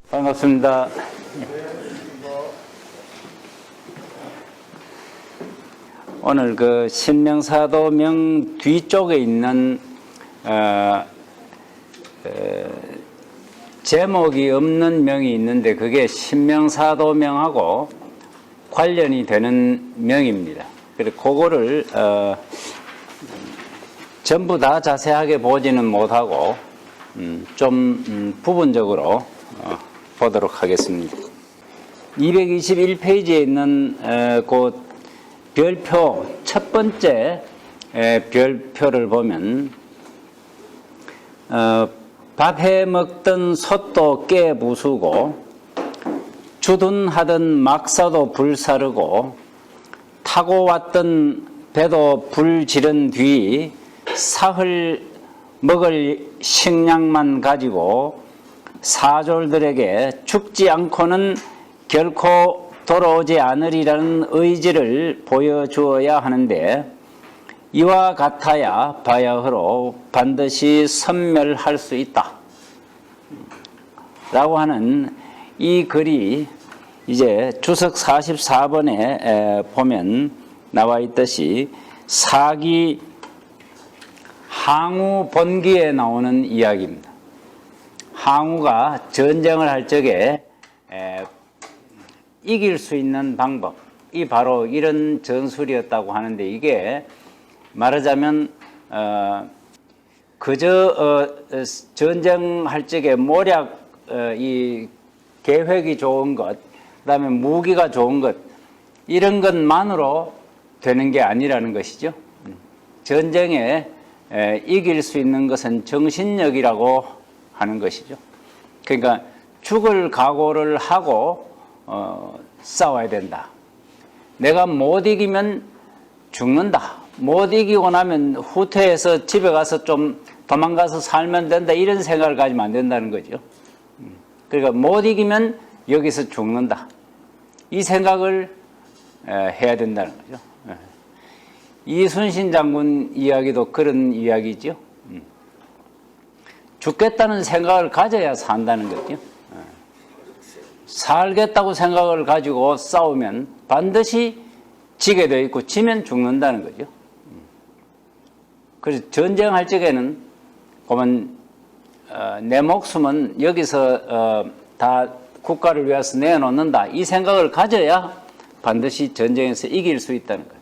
반갑습니다. 오늘 그 신명사도명 뒤쪽에 있는 제목이 없는 명이 있는데 그게 신명사도명하고 관련이 되는 명입니다. 그래서 그거를 전부 다 자세하게 보지는 못하고 좀 부분적으로 보도록 하겠습니다. 221페이지에 있는 그 별표 첫 번째 별표를 보면 밥해 먹던 솥도 깨 부수고 주둔하던 막사도 불사르고 타고 왔던 배도 불 지른 뒤 사흘 먹을 식량만 가지고 사졸들에게 죽지 않고는 결코 돌아오지 않으리라는 의지를 보여주어야 하는데 이와 같아야 바야흐로 반드시 섬멸할 수 있다 라고 하는 이 글이 이제 주석 44번에 보면 나와 있듯이 사기 항우 본기에 나오는 이야기입니다. 항우가 전쟁을 할 적에 이길 수 있는 방법이 바로 이런 전술이었다고 하는데 이게 말하자면 그저 전쟁할 적에 모략 이 계획이 좋은 것, 그다음에 무기가 좋은 것 이런 것만으로 되는 게 아니라는 것이죠. 전쟁에 이길 수 있는 것은 정신력이라고 하는 것이죠. 그러니까 죽을 각오를 하고 싸워야 된다. 내가 못 이기면 죽는다. 못 이기고 나면 후퇴해서 집에 가서 좀 도망가서 살면 된다. 이런 생각을 가지면 안 된다는 거죠. 그러니까 못 이기면 여기서 죽는다. 이 생각을 해야 된다는 거죠. 이순신 장군 이야기도 그런 이야기죠. 죽겠다는 생각을 가져야 산다는 거죠. 살겠다고 생각을 가지고 싸우면 반드시 지게 되어 있고 지면 죽는다는 거죠. 그래서 전쟁할 적에는 보면 내 목숨은 여기서 다 국가를 위해서 내놓는다. 이 생각을 가져야 반드시 전쟁에서 이길 수 있다는 거예요.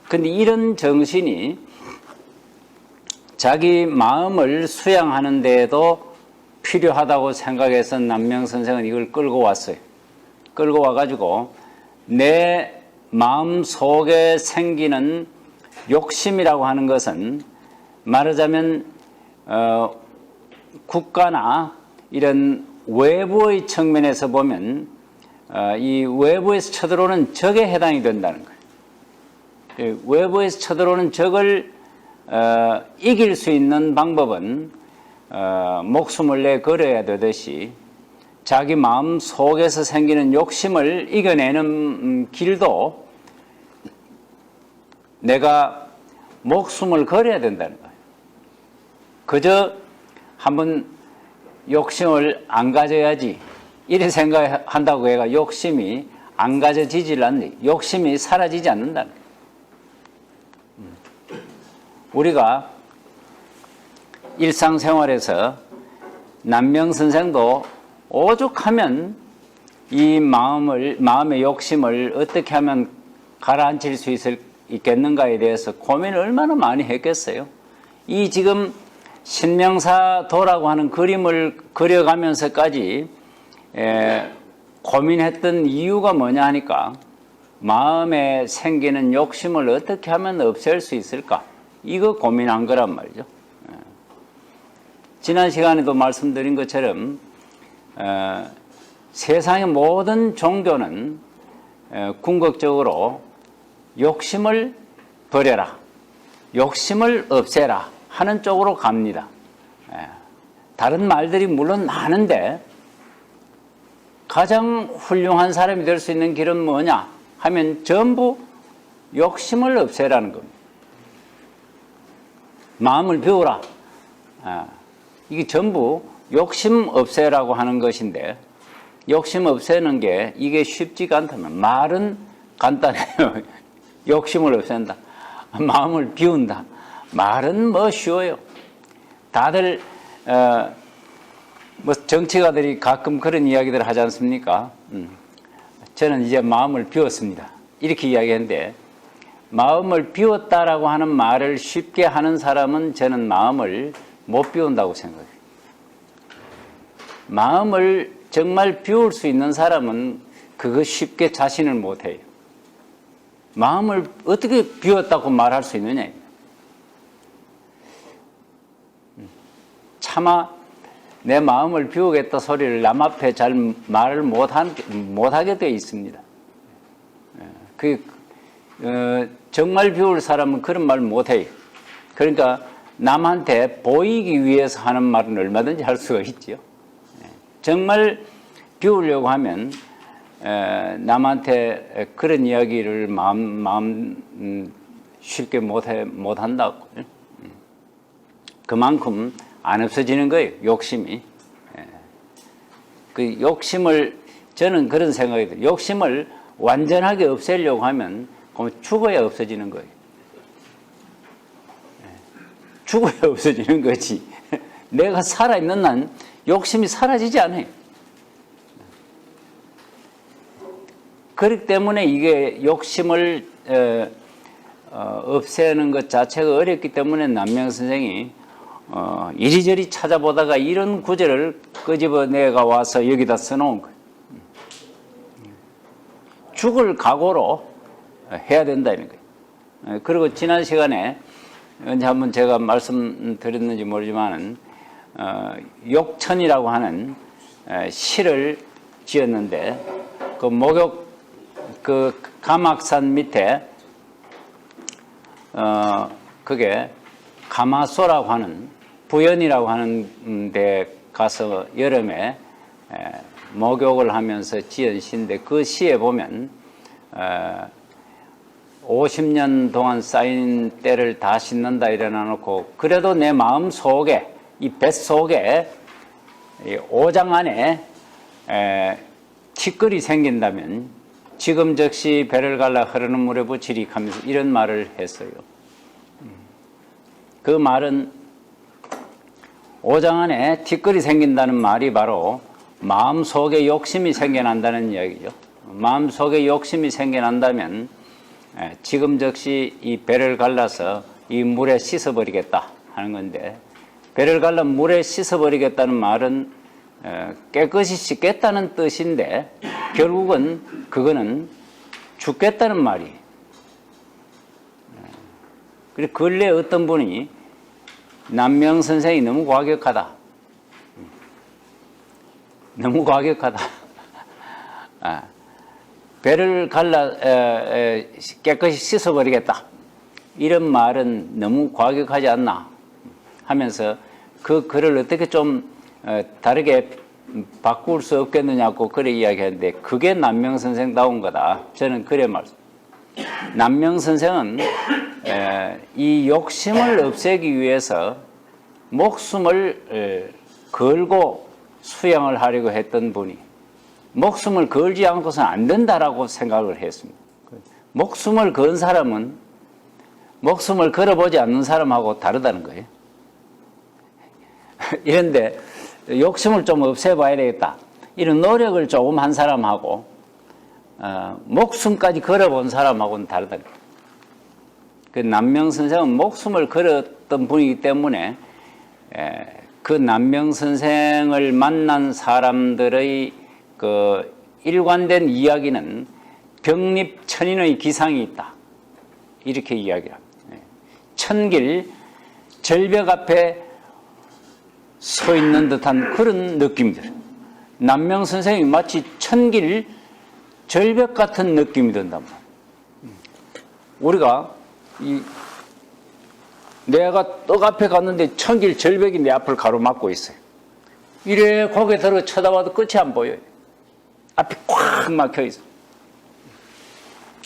그런데 이런 정신이 자기 마음을 수양하는 데에도 필요하다고 생각해서 남명 선생은 이걸 끌고 왔어요. 끌고 와가지고 내 마음 속에 생기는 욕심이라고 하는 것은 말하자면 국가나 이런 외부의 측면에서 보면 이 외부에서 쳐들어오는 적에 해당이 된다는 거예요. 외부에서 쳐들어오는 적을 이길 수 있는 방법은 목숨을 내걸어야 되듯이 자기 마음 속에서 생기는 욕심을 이겨내는 길도 내가 목숨을 걸어야 된다는 거예요. 그저 한번 욕심을 안 가져야지 이렇게 생각한다고 해가 욕심이 안 가져지질 않는, 욕심이 사라지지 않는다는 거예요. 우리가 일상생활에서 남명 선생도 오죽하면 이 마음의 욕심을 어떻게 하면 가라앉힐 수 있겠는가에 대해서 고민을 얼마나 많이 했겠어요. 이 지금 신명사도라고 하는 그림을 그려가면서까지 고민했던 이유가 뭐냐 하니까 마음에 생기는 욕심을 어떻게 하면 없앨 수 있을까? 이거 고민한 거란 말이죠. 지난 시간에도 말씀드린 것처럼 세상의 모든 종교는 궁극적으로 욕심을 버려라, 욕심을 없애라 하는 쪽으로 갑니다. 다른 말들이 물론 많은데 가장 훌륭한 사람이 될 수 있는 길은 뭐냐 하면 전부 욕심을 없애라는 겁니다. 마음을 비우라. 이게 전부 욕심 없애라고 하는 것인데 욕심 없애는 게 이게 쉽지가 않다면 말은 간단해요. 욕심을 없앤다. 마음을 비운다. 말은 뭐 쉬워요. 다들 뭐 정치가들이 가끔 그런 이야기들 하지 않습니까? 저는 이제 마음을 비웠습니다. 이렇게 이야기했는데 마음을 비웠다라고 하는 말을 쉽게 하는 사람은 저는 마음을 못 비운다고 생각해요. 마음을 정말 비울 수 있는 사람은 그거 쉽게 자신을 못해요. 마음을 어떻게 비웠다고 말할 수 있느냐. 차마 내 마음을 비우겠다 소리를 남 앞에 잘 말을 못하게 되어 있습니다. 정말 비울 사람은 그런 말 못해요. 그러니까 남한테 보이기 위해서 하는 말은 얼마든지 할 수가 있죠. 정말 비우려고 하면 남한테 그런 이야기를 마음 쉽게 못한다고. 그만큼 안 없어지는 거예요. 욕심이. 그 욕심을 저는 그런 생각이 들어요. 욕심을 완전하게 없애려고 하면 그럼 죽어야 없어지는 거예요. 죽어야 없어지는 거지. 내가 살아있는 한 욕심이 사라지지 않아요. 그렇기 때문에 이게 욕심을 없애는 것 자체가 어렵기 때문에 남명 선생이 이리저리 찾아보다가 이런 구절을 끄집어내가 와서 여기다 써놓은 거예요. 죽을 각오로 해야 된다는 거예요. 그리고 지난 시간에 언제 한번 제가 말씀드렸는지 모르지만은 욕천이라고 하는 시를 지었는데 그 목욕 그 가막산 밑에 그게 가마소라고 하는 부연이라고 하는 데 가서 여름에 목욕을 하면서 지은 시인데 그 시에 보면 50년 동안 쌓인 때를 다 씻는다 이래놔 놓고 그래도 내 마음 속에 이 뱃속에 오장 안에 티끌이 생긴다면 지금 즉시 배를 갈라 흐르는 물에 부치리 하면서 이런 말을 했어요. 그 말은 오장 안에 티끌이 생긴다는 말이 바로 마음속에 욕심이 생겨난다는 이야기죠. 마음속에 욕심이 생겨난다면 지금 즉시 이 배를 갈라서 이 물에 씻어버리겠다 하는 건데 배를 갈라 물에 씻어버리겠다는 말은 깨끗이 씻겠다는 뜻인데 결국은 그거는 죽겠다는 말이에요. 그리고 근래 어떤 분이 남명 선생이 너무 과격하다. 너무 과격하다. 배를 갈라 깨끗이 씻어버리겠다. 이런 말은 너무 과격하지 않나 하면서 그 글을 어떻게 좀 다르게 바꿀 수 없겠느냐고 그래 이야기하는데 그게 남명 선생다운 거다. 저는 그래 말씀. 남명 선생은 이 욕심을 없애기 위해서 목숨을 걸고 수양을 하려고 했던 분이 목숨을 걸지 않고서는 안 된다라고 생각을 했습니다. 목숨을 건 사람은 목숨을 걸어보지 않는 사람하고 다르다는 거예요. 이런데 욕심을 좀 없애봐야 되겠다. 이런 노력을 조금 한 사람하고 목숨까지 걸어본 사람하고는 다르다는 거예요. 그 남명 선생은 목숨을 걸었던 분이기 때문에 그 남명 선생을 만난 사람들의 그 일관된 이야기는 병립천인의 기상이 있다. 이렇게 이야기를 합니다. 천길 절벽 앞에 서 있는 듯한 그런 느낌이 들어요. 남명 선생이 마치 천길 절벽 같은 느낌이 든단 말이에요. 우리가 내가 떡 앞에 갔는데 천길 절벽이 내 앞을 가로막고 있어요. 이래 고개 들어 쳐다봐도 끝이 안 보여요. 앞이 꽉 막혀 있어요.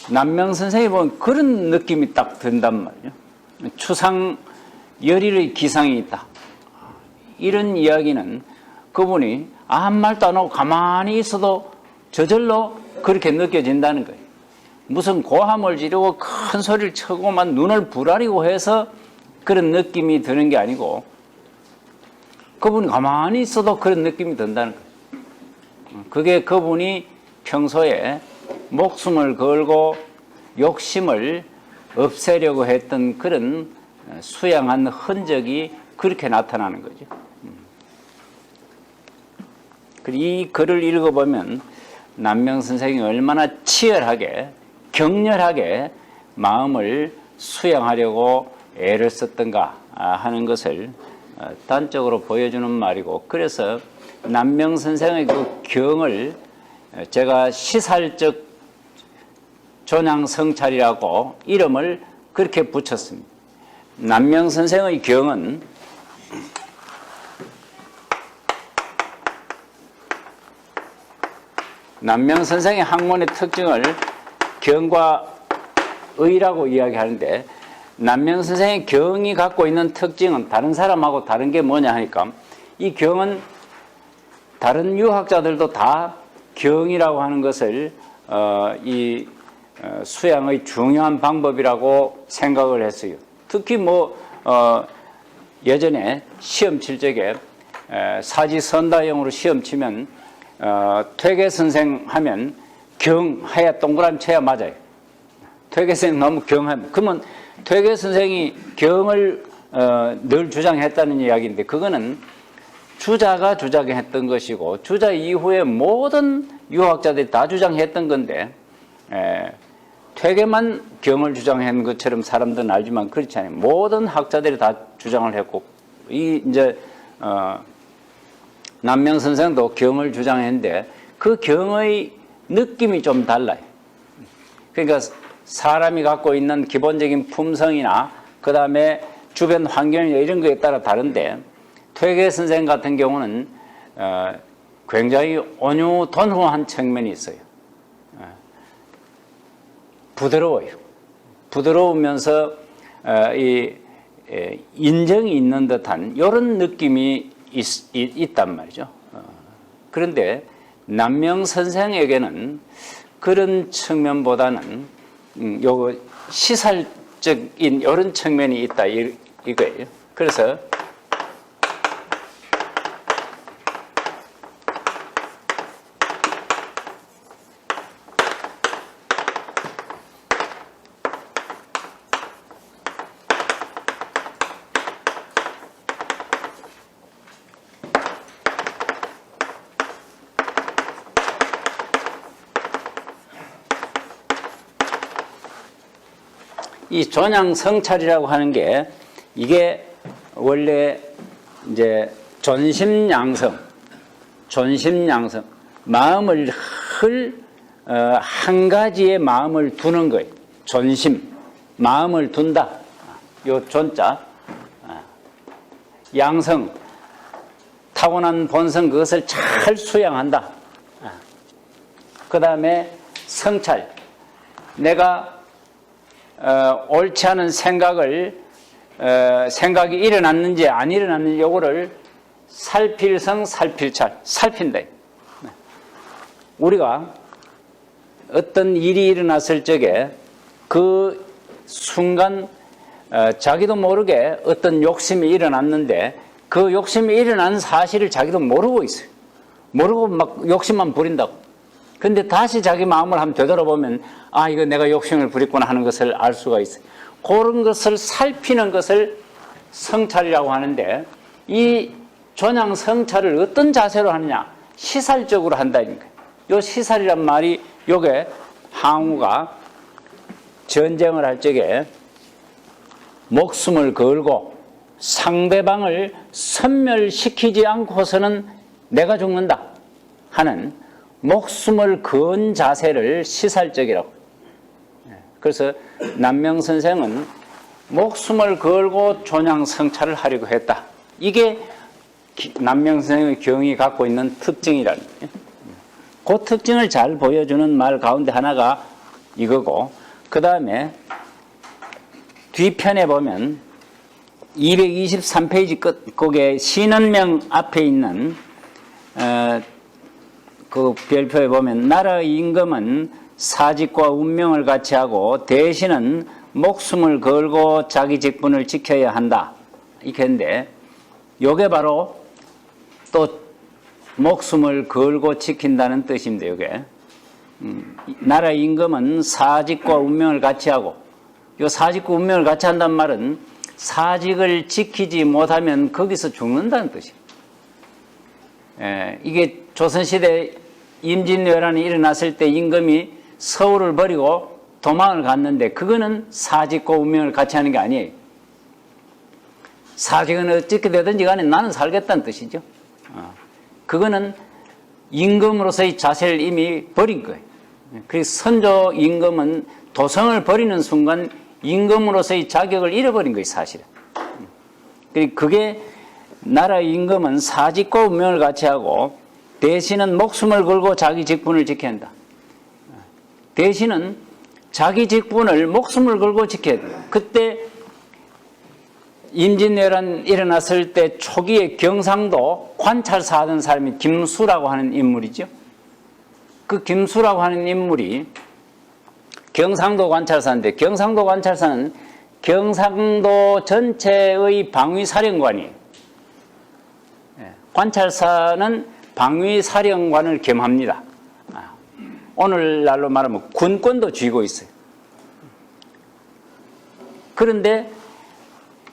남명 선생이 보면 그런 느낌이 딱 든단 말이에요. 추상 열일의 기상이 있다. 이런 이야기는 그분이 아무 말도 안 하고 가만히 있어도 저절로 그렇게 느껴진다는 거예요. 무슨 고함을 지르고 큰 소리를 쳐고만 눈을 부라리고 해서 그런 느낌이 드는 게 아니고 그분이 가만히 있어도 그런 느낌이 든다는 거예요. 그게 그분이 평소에 목숨을 걸고 욕심을 없애려고 했던 그런 수양한 흔적이 그렇게 나타나는 거죠. 이 글을 읽어보면 남명 선생이 얼마나 치열하게 격렬하게 마음을 수양하려고 애를 썼던가 하는 것을 단적으로 보여주는 말이고, 그래서 남명 선생의 그 경을 제가 시살적 존양성찰이라고 이름을 그렇게 붙였습니다. 남명 선생의 경은 남명 선생의 학문의 특징을 경과 의라고 이야기하는데, 남명 선생의 경이 갖고 있는 특징은 다른 사람하고 다른 게 뭐냐 하니까, 이 경은 다른 유학자들도 다 경이라고 하는 것을 수양의 중요한 방법이라고 생각을 했어요. 특히 예전에 시험 칠 적에 사지선다형으로 시험 치면 퇴계 선생 하면 경 해야 동그라미 쳐야 맞아요. 퇴계 선생 너무 경하면, 그러면 퇴계 선생이 경을 늘 주장했다는 이야기인데, 그거는 주자가 주장했던 것이고 주자 이후에 모든 유학자들이 다 주장했던 건데, 퇴계만 경을 주장한 것처럼 사람들은 알지만 그렇지 않아요. 모든 학자들이 다 주장을 했고, 남명 선생도 경을 주장했는데 그 경의 느낌이 좀 달라요. 그러니까 사람이 갖고 있는 기본적인 품성이나 그 다음에 주변 환경이나 이런 거에 따라 다른데, 퇴계 선생 같은 경우는 굉장히 온유돈후한 측면이 있어요. 부드러워요. 부드러우면서 인정이 있는 듯한 이런 느낌이 있단 말이죠. 그런데 남명 선생에게는 그런 측면보다는 요 시살적인 이런 측면이 있다 이거예요. 그래서 이 존양성찰이라고 하는 게, 이게 원래 이제 존심양성, 마음을 한 가지의 마음을 두는 거예요. 존심, 마음을 둔다. 요 존자, 양성, 타고난 본성, 그것을 잘 수양한다. 그 다음에 성찰, 내가 옳지 않은 생각이 일어났는지 안 일어났는지 요거를 살필성 살필찰, 살핀다. 우리가 어떤 일이 일어났을 적에 그 순간 자기도 모르게 어떤 욕심이 일어났는데, 그 욕심이 일어난 사실을 자기도 모르고 있어요. 모르고 막 욕심만 부린다고. 근데 다시 자기 마음을 한번 되돌아보면, 아, 이거 내가 욕심을 부렸구나 하는 것을 알 수가 있어요. 그런 것을 살피는 것을 성찰이라고 하는데, 이 존양 성찰을 어떤 자세로 하느냐? 시살적으로 한다는 거예요. 이 시살이란 말이, 요게 항우가 전쟁을 할 적에 목숨을 걸고 상대방을 섬멸시키지 않고서는 내가 죽는다 하는 목숨을 건 자세를 시살적이라고. 그래서 남명 선생은 목숨을 걸고 존양성찰을 하려고 했다. 이게 남명 선생의 경이 갖고 있는 특징이라는 거예요. 그 특징을 잘 보여주는 말 가운데 하나가 이거고, 그 다음에 뒤편에 보면 223페이지 끝곡에 신은명 앞에 있는 그 별표에 보면 나라의 임금은 사직과 운명을 같이 하고 대신은 목숨을 걸고 자기 직분을 지켜야 한다. 이렇게 했는데 요게 바로 또 목숨을 걸고 지킨다는 뜻입니다. 요게 나라의 임금은 사직과 운명을 같이 하고 요 사직과 운명을 같이 한다는 말은 사직을 지키지 못하면 거기서 죽는다는 뜻이에요. 이게 조선시대 임진왜란이 일어났을 때 임금이 서울을 버리고 도망을 갔는데 그거는 사직과 운명을 같이 하는 게 아니에요. 사직은 어떻게 되든지 간에 나는 살겠다는 뜻이죠. 그거는 임금으로서의 자세를 이미 버린 거예요. 그래서 선조 임금은 도성을 버리는 순간 임금으로서의 자격을 잃어버린 거예요, 사실은. 그게 나라의 임금은 사직과 운명을 같이 하고 대신은 목숨을 걸고 자기 직분을 지켜야 한다. 대신은 자기 직분을 목숨을 걸고 지켜야 된다. 그때 임진왜란 일어났을 때 초기에 경상도 관찰사 하던 사람이 김수라고 하는 인물이죠. 그 김수라고 하는 인물이 경상도 관찰사인데 경상도 관찰사는 경상도 전체의 방위사령관이에요. 관찰사는 방위사령관을 겸합니다. 오늘날로 말하면 군권도 쥐고 있어요. 그런데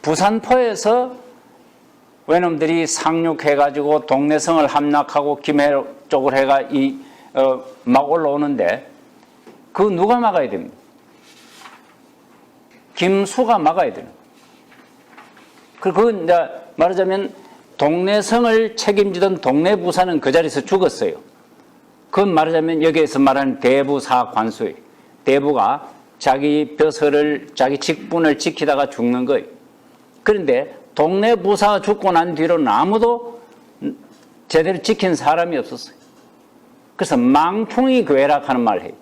부산포에서 외놈들이 상륙해가지고 동래성을 함락하고 김해 쪽을 해가 막 올라오는데 그 누가 막아야 됩니까? 김수가 막아야 되는 거예요. 그건 이제 말하자면 동래성을 책임지던 동래부사는 그 자리에서 죽었어요. 그건 말하자면 여기에서 말하는 대부사 관수예요. 대부가 자기 벼슬을 자기 직분을 지키다가 죽는 거예요. 그런데 동래부사가 죽고 난 뒤로는 아무도 제대로 지킨 사람이 없었어요. 그래서 망풍이 괴락하는 말을 해요.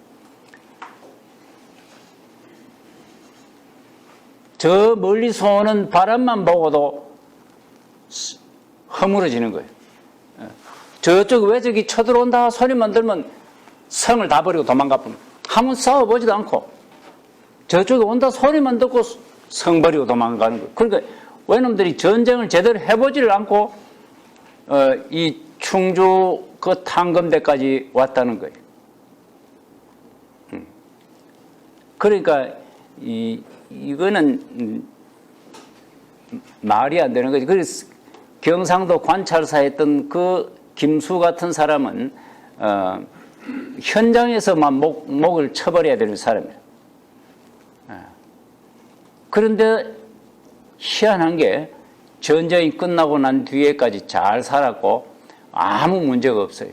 저 멀리서 오는 바람만 보고도 허물어지는 거예요. 저쪽 외적이 쳐들어온다 소리만 들면 성을 다 버리고 도망가 버립니다. 한번 싸워보지도 않고 저쪽에 온다 소리만 듣고 성 버리고 도망가는 거예요. 그러니까 외놈들이 전쟁을 제대로 해보지를 않고 이 충주 그 탕검대까지 왔다는 거예요. 그러니까 이거는 말이 안 되는 거지. 그래서 경상도 관찰사했던 그 김수 같은 사람은 현장에서만 목을 쳐버려야 되는 사람이에요. 그런데 희한한 게 전쟁이 끝나고 난 뒤에까지 잘 살았고 아무 문제가 없어요.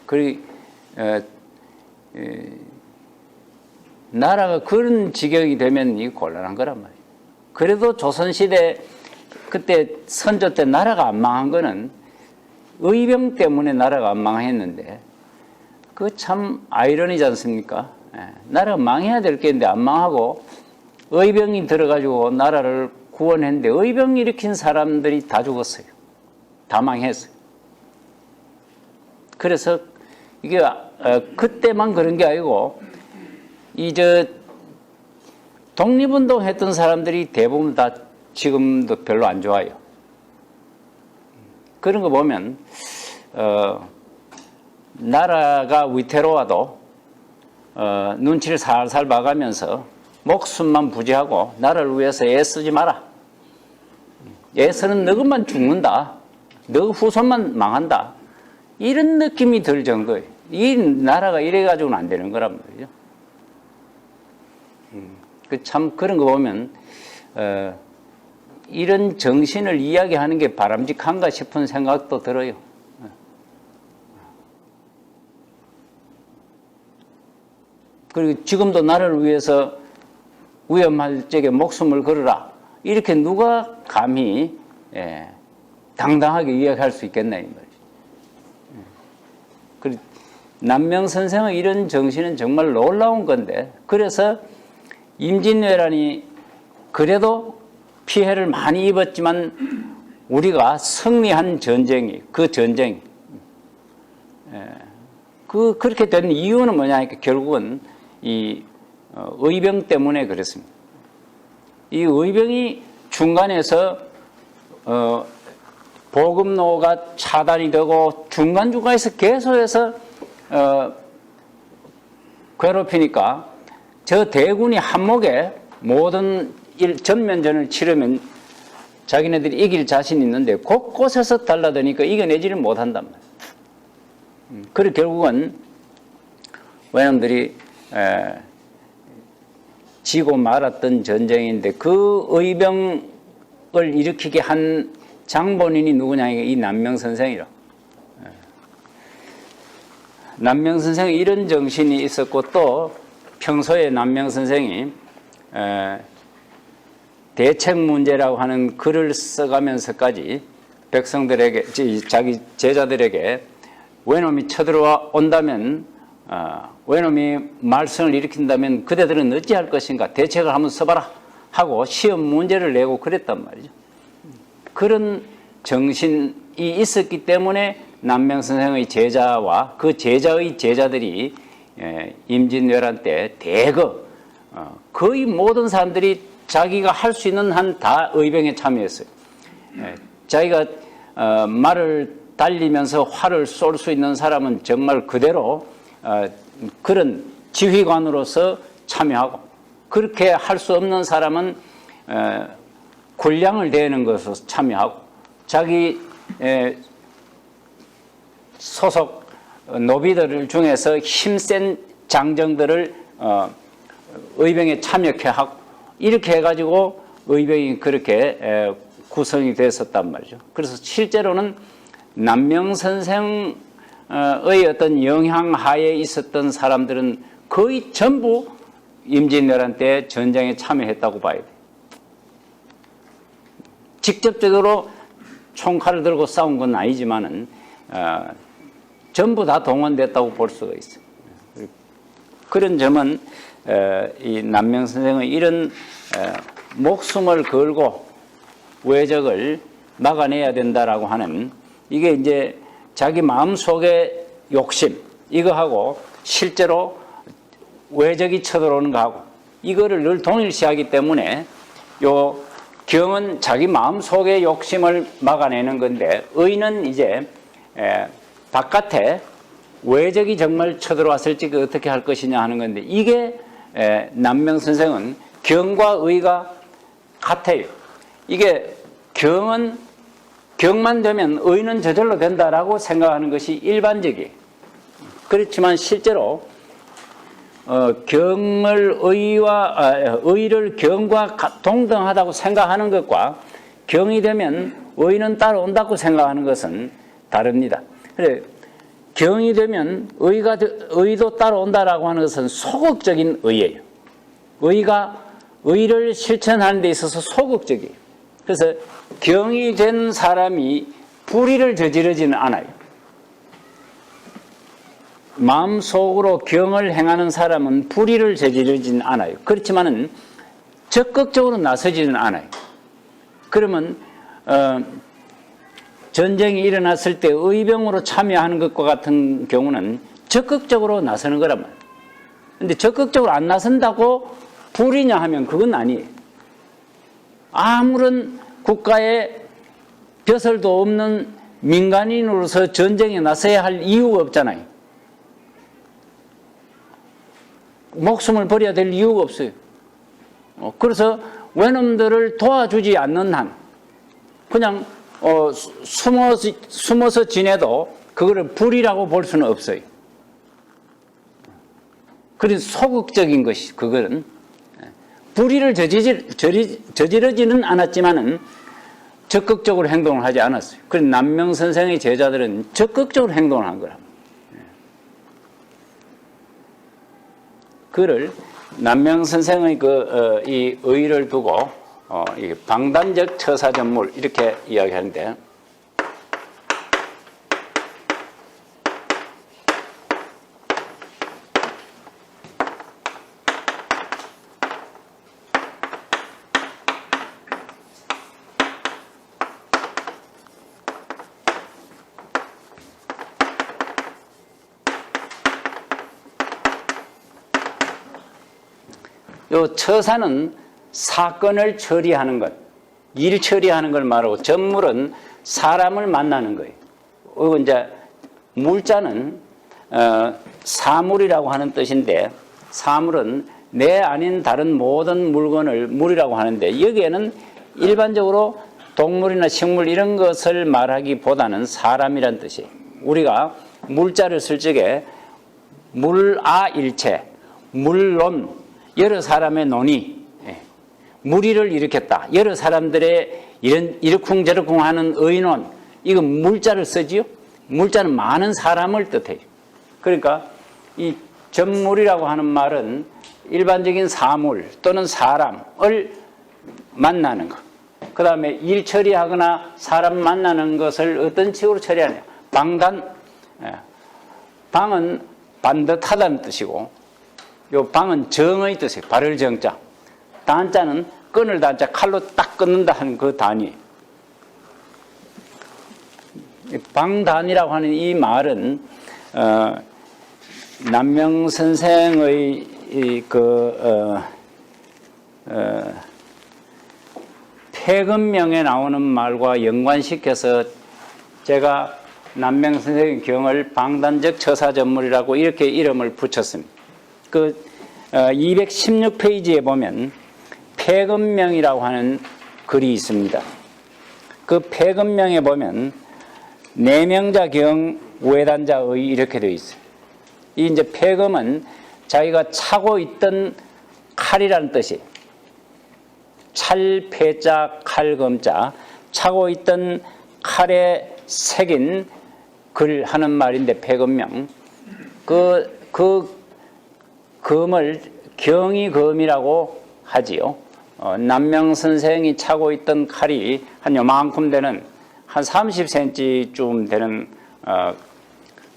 그리고 나라가 그런 지경이 되면 이 곤란한 거란 말이에요. 그래도 조선시대 그때 선조 때 나라가 안 망한 거는 의병 때문에 나라가 안 망했는데 그 참 아이러니지 않습니까? 나라가 망해야 될 게 있는데 안 망하고 의병이 들어가지고 나라를 구원했는데 의병 일으킨 사람들이 다 죽었어요. 다 망했어요. 그래서 이게 그때만 그런 게 아니고 독립운동 했던 사람들이 대부분 다 지금도 별로 안 좋아요. 그런 거 보면 나라가 위태로워도 눈치를 살살 봐가면서 목숨만 부지하고 나라를 위해서 애쓰지 마라. 애쓰는 너것만 죽는다. 너 후손만 망한다. 이런 느낌이 들 정도예요. 이 나라가 이래가지고는 안 되는 거란 말이죠. 참 그런 거 보면 이런 정신을 이야기하는 게 바람직한가 싶은 생각도 들어요. 그리고 지금도 나라를 위해서 위험할 적에 목숨을 걸어라. 이렇게 누가 감히 당당하게 이야기할 수 있겠나 이 말이죠. 그리고 남명 선생의 이런 정신은 정말 놀라운 건데 그래서 임진왜란이 그래도 피해를 많이 입었지만 우리가 승리한 전쟁이 그 전쟁 그렇게 된 이유는 뭐냐니까 결국은 이 의병 때문에 그렇습니다. 이 의병이 중간에서 보급로가 차단이 되고 중간중간에서 계속해서 괴롭히니까 저 대군이 한목에 모든 전면전을 치르면 자기네들이 이길 자신이 있는데 곳곳에서 달라드니까 이겨내지를 못한단 말이에요. 그리고 결국은 외놈들이 지고 말았던 전쟁인데 그 의병을 일으키게 한 장본인이 누구냐, 이 남명선생이라. 남명선생이 이런 정신이 있었고 또 평소에 남명선생이 대책 문제라고 하는 글을 써가면서까지 백성들에게, 자기 제자들에게 외놈이 쳐들어와 온다면, 외놈이 말썽을 일으킨다면 그대들은 어찌할 것인가, 대책을 한번 써봐라 하고 시험 문제를 내고 그랬단 말이죠. 그런 정신이 있었기 때문에 남명선생의 제자와 그 제자의 제자들이 임진왜란 때 대거 거의 모든 사람들이 자기가 할 수 있는 한 다 의병에 참여했어요. 자기가 말을 달리면서 활을 쏠 수 있는 사람은 정말 그대로 그런 지휘관으로서 참여하고, 그렇게 할 수 없는 사람은 군량을 대는 것으로 참여하고, 자기 소속 노비들 중에서 힘센 장정들을 의병에 참여케 하고, 이렇게 해가지고 의병이 그렇게 구성이 됐었단 말이죠. 그래서 실제로는 남명선생의 어떤 영향 하에 있었던 사람들은 거의 전부 임진왜란 때 전쟁에 참여했다고 봐야 돼요. 직접적으로 총칼을 들고 싸운 건 아니지만은 전부 다 동원됐다고 볼 수가 있어요. 그런 점은 이 남명선생의 이런 목숨을 걸고 외적을 막아내야 된다라고 하는, 이게 이제 자기 마음속의 욕심, 이거하고 실제로 외적이 쳐들어오는 거하고 이거를 늘 동일시하기 때문에 요 경은 자기 마음속의 욕심을 막아내는 건데, 의는 이제 바깥에 외적이 정말 쳐들어왔을 때 어떻게 할 것이냐 하는 건데, 이게 남명선생은 경과 의가 같아요. 이게 경만 되면 의는 저절로 된다라고 생각하는 것이 일반적이에요. 그렇지만 실제로 경을 의를 경과 동등하다고 생각하는 것과 경이 되면 의는 따라온다고 생각하는 것은 다릅니다. 그래, 경이 되면 의도 따라온다라고 하는 것은 소극적인 의예요. 의를 실천하는 데 있어서 소극적이에요. 그래서 경이 된 사람이 불의를 저지르지는 않아요. 마음속으로 경을 행하는 사람은 불의를 저지르지는 않아요. 그렇지만은 적극적으로 나서지는 않아요. 그러면 전쟁이 일어났을 때 의병으로 참여하는 것과 같은 경우는 적극적으로 나서는 거란 말이에요. 그런데 적극적으로 안 나선다고 불의냐 하면 그건 아니에요. 아무런 국가의 벼슬도 없는 민간인으로서 전쟁에 나서야 할 이유가 없잖아요. 목숨을 버려야 될 이유가 없어요. 그래서 외놈들을 도와주지 않는 한 그냥 숨어서 지내도 그거를 불의라고 볼 수는 없어요. 그래서 소극적인 것이, 그거는 불의를 저지르지는 않았지만은 적극적으로 행동을 하지 않았어요. 그래서 남명선생의 제자들은 적극적으로 행동을 한 거랍니다. 그를 남명선생의 이 의의를 두고 이 방단적 처사전물 이렇게 이야기하는데, 요 처사는 사건을 처리하는 것, 일 처리하는 걸 말하고 전물은 사람을 만나는 거예요. 이제 물자는 사물이라고 하는 뜻인데 사물은 내 아닌 다른 모든 물건을 물이라고 하는데 여기에는 일반적으로 동물이나 식물 이런 것을 말하기보다는 사람이란 뜻이에요. 우리가 물자를 쓸 적에 물아일체, 물론 여러 사람의 논의, 물의를 일으켰다. 여러 사람들의 이러쿵저러쿵 하는 의논, 이거 물자를 쓰지요. 물자는 많은 사람을 뜻해요. 그러니까 이 전물이라고 하는 말은 일반적인 사물 또는 사람을 만나는 것. 그 다음에 일 처리하거나 사람 만나는 것을 어떤 식으로 처리하냐. 방단, 방은 반듯하다는 뜻이고 요 방은 정의 뜻이에요. 발을 정자. 단자는 끈을 단자 칼로 딱 끊는다 하는 그 단위. 방단이라고 하는 이 말은 남명 선생의 폐근명에 나오는 말과 연관시켜서 제가 남명 선생의 경을 방단적 처사전물이라고 이렇게 이름을 붙였습니다. 그 216페이지에 보면 폐근명이라고 하는 글이 있습니다. 그 폐근명에 보면 내명자경 외단자의 이렇게 되어 있어요. 이 이제 폐금은 자기가 차고 있던 칼이라는 뜻이에요. 찰패자 칼검자 차고 있던 칼에 새긴 글 하는 말인데 폐금명 그 검을 경이검이라고 하지요. 남명 선생이 차고 있던 칼이 한 요만큼 되는 한 30cm쯤 되는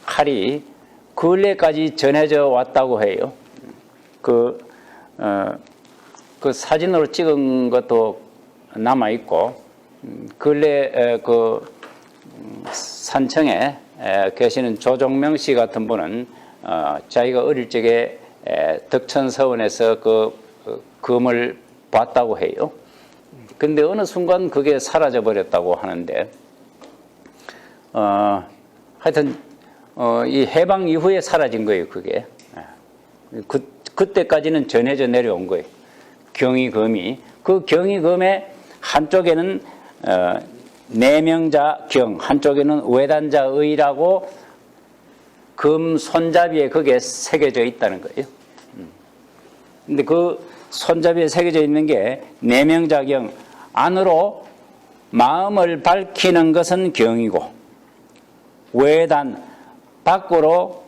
칼이 근래까지 전해져 왔다고 해요. 그 사진으로 찍은 것도 남아 있고 근래 그 산청에 계시는 조종명 씨 같은 분은 자기가 어릴 적에 덕천서원에서 그 검을 봤다고 해요. 근데 어느 순간 그게 사라져 버렸다고 하는데 하여튼 이 해방 이후에 사라진 거예요. 그게 그때까지는 전해져 내려온 거예요. 경이검이 그 경이검의 한쪽에는 내명자 경, 한쪽에는 외단자의라고 금 손잡이에 그게 새겨져 있다는 거예요. 근데 그 손잡이에 새겨져 있는 게 내명자 경, 안으로 마음을 밝히는 것은 경이고 외단, 밖으로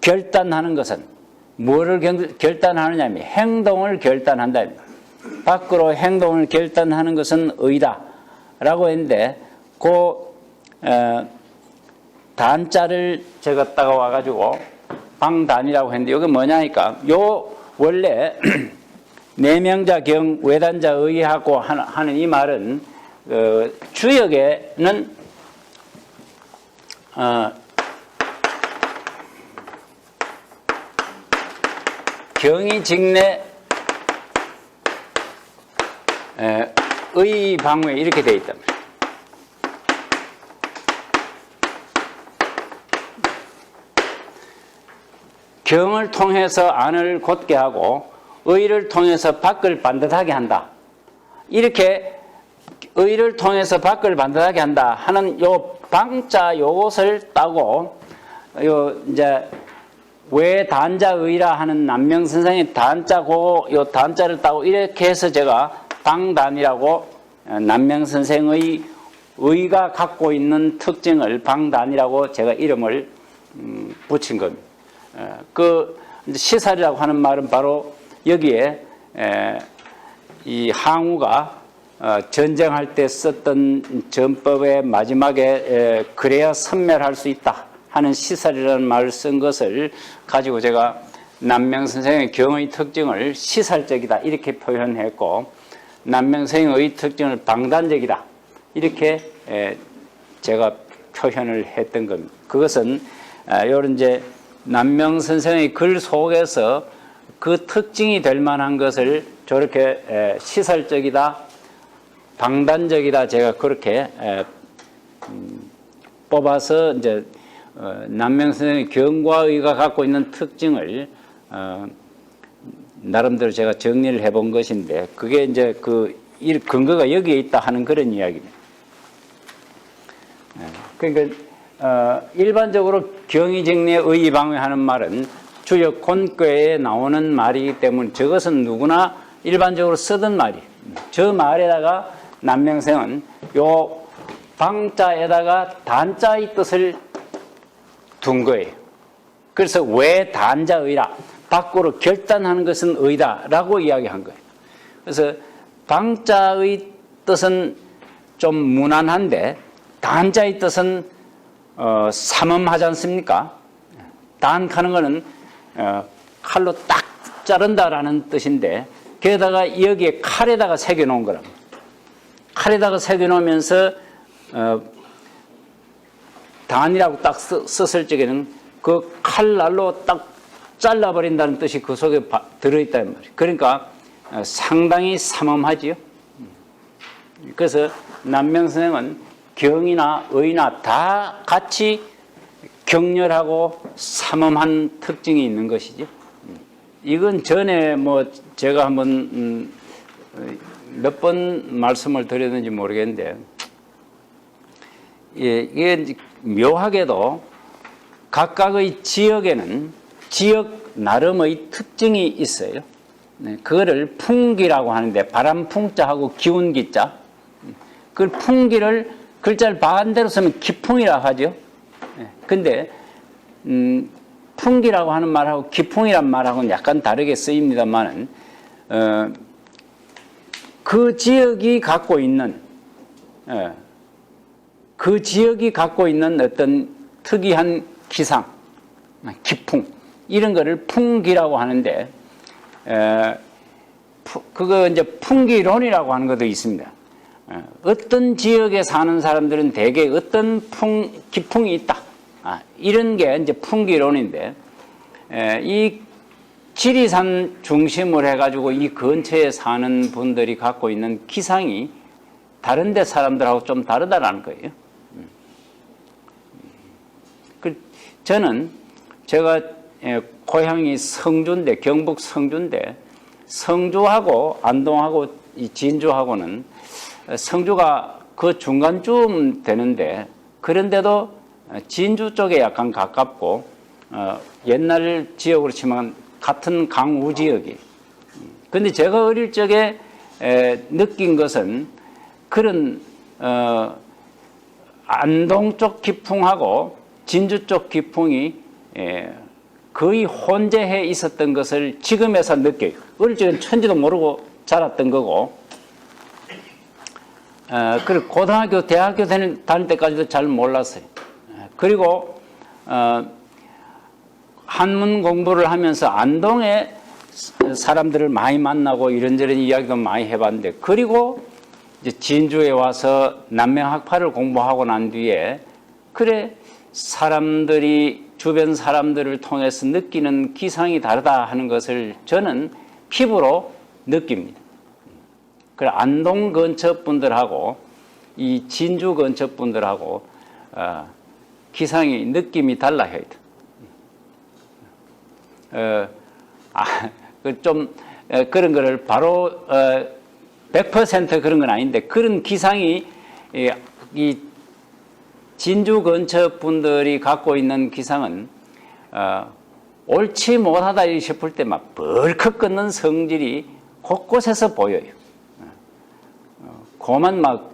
결단하는 것은 뭐를 결단하느냐 하면 행동을 결단한다. 밖으로 행동을 결단하는 것은 의다 라고 했는데 그 단자를 제가 따가 와가지고 방단이라고 했는데 이게 뭐냐니까 요 원래 내명자 경 외단자 의하고 하는 이 말은 주역에는 경이 직내 의방외 이렇게 되어 있다. 경을 통해서 안을 곧게 하고 의를 통해서 밖을 반듯하게 한다. 이렇게 의를 통해서 밖을 반듯하게 한다 하는 요 방자 요것을 따고 요 이제 외단자의라 하는 남명 선생의 단자고 요 단자를 따고 이렇게 해서 제가 방단이라고 남명 선생의 의가 갖고 있는 특징을 방단이라고 제가 이름을 붙인 겁니다. 그 시살이라고 하는 말은 바로 여기에 이 항우가 전쟁할 때 썼던 전법의 마지막에 그래야 선멸할 수 있다 하는 시살이라는 말을 쓴 것을 가지고 제가 남명 선생의 경의 특징을 시살적이다 이렇게 표현했고 남명 선생의 특징을 방단적이다 이렇게 제가 표현을 했던 겁니다. 그것은 이런 이제 남명 선생의 글 속에서 그 특징이 될 만한 것을 저렇게 시설적이다, 방단적이다, 제가 그렇게 뽑아서 이제 남명 선생의 경과 의가 갖고 있는 특징을 나름대로 제가 정리를 해본 것인데, 그게 이제 그 근거가 여기에 있다 하는 그런 이야기입니다. 그러니까 일반적으로 경의정리에 의의방해하는 말은 주역 권궤에 나오는 말이기 때문에 저것은 누구나 일반적으로 쓰던 말이에요. 저 말에다가 남명생은 요 방자에다가 단자의 뜻을 둔 거예요. 그래서 왜 단자의라, 밖으로 결단하는 것은 의다라고 이야기한 거예요. 그래서 방자의 뜻은 좀 무난한데 단자의 뜻은 삼엄하지 않습니까? 단하는 거는 칼로 딱 자른다라는 뜻인데, 게다가 여기에 칼에다가 새겨 놓은 거랍니다. 칼에다가 새겨 놓으면서 단이라고 딱 썼을 적에는 그 칼날로 딱 잘라버린다는 뜻이 그 속에 들어있다는 말이에요. 그러니까 상당히 삼엄하지요. 그래서 남명선생은 경이나 의나 다 같이 격렬하고 삼엄한 특징이 있는 것이죠. 이건 전에 뭐 제가 한번 몇 번 말씀을 드렸는지 모르겠는데, 이게 묘하게도 각각의 지역에는 지역 나름의 특징이 있어요. 그거를 풍기라고 하는데, 바람 풍자하고 기운 기자, 그 풍기를 글자를 반대로 쓰면 기풍이라고 하죠. 근데 풍기라고 하는 말하고 기풍이란 말하고는 약간 다르게 쓰입니다만은 그 지역이 갖고 있는 어떤 특이한 기상, 기풍, 이런 거를 풍기라고 하는데, 그거 이제 풍기론이라고 하는 것도 있습니다. 어떤 지역에 사는 사람들은 대개 어떤 기풍이 있다, 이런 게 이제 풍기론인데, 이 지리산 중심으로 해가지고 이 근처에 사는 분들이 갖고 있는 기상이 다른 데 사람들하고 좀 다르다라는 거예요. 저는 제가 고향이 성주인데, 경북 성주인데, 성주하고 안동하고 이 진주하고는 성주가 그 중간쯤 되는데, 그런데도 진주 쪽에 약간 가깝고 옛날 지역으로 치면 같은 강우 지역이. 근데 제가 어릴 적에 느낀 것은 그런 안동 쪽 기풍하고 진주 쪽 기풍이 거의 혼재해 있었던 것을 지금에서 느껴요. 어릴 적엔 천지도 모르고 자랐던 거고, 그리고 고등학교, 대학교 다닐 때까지도 잘 몰랐어요. 그리고 한문 공부를 하면서 안동에 사람들을 많이 만나고 이런저런 이야기도 많이 해봤는데, 그리고 이제 진주에 와서 남명학파를 공부하고 난 뒤에 그래 사람들이 주변 사람들을 통해서 느끼는 기상이 다르다 하는 것을 저는 피부로 느낍니다. 그래 안동 근처 분들하고 이 진주 근처 분들하고 기상이 느낌이 달라요. 좀 그런 거를 바로 100% 그런 건 아닌데, 그런 기상이 이 진주 근처 분들이 갖고 있는 기상은 옳지 못하다 싶을 때 막 벌컥 끓는 성질이 곳곳에서 보여요. 고만 막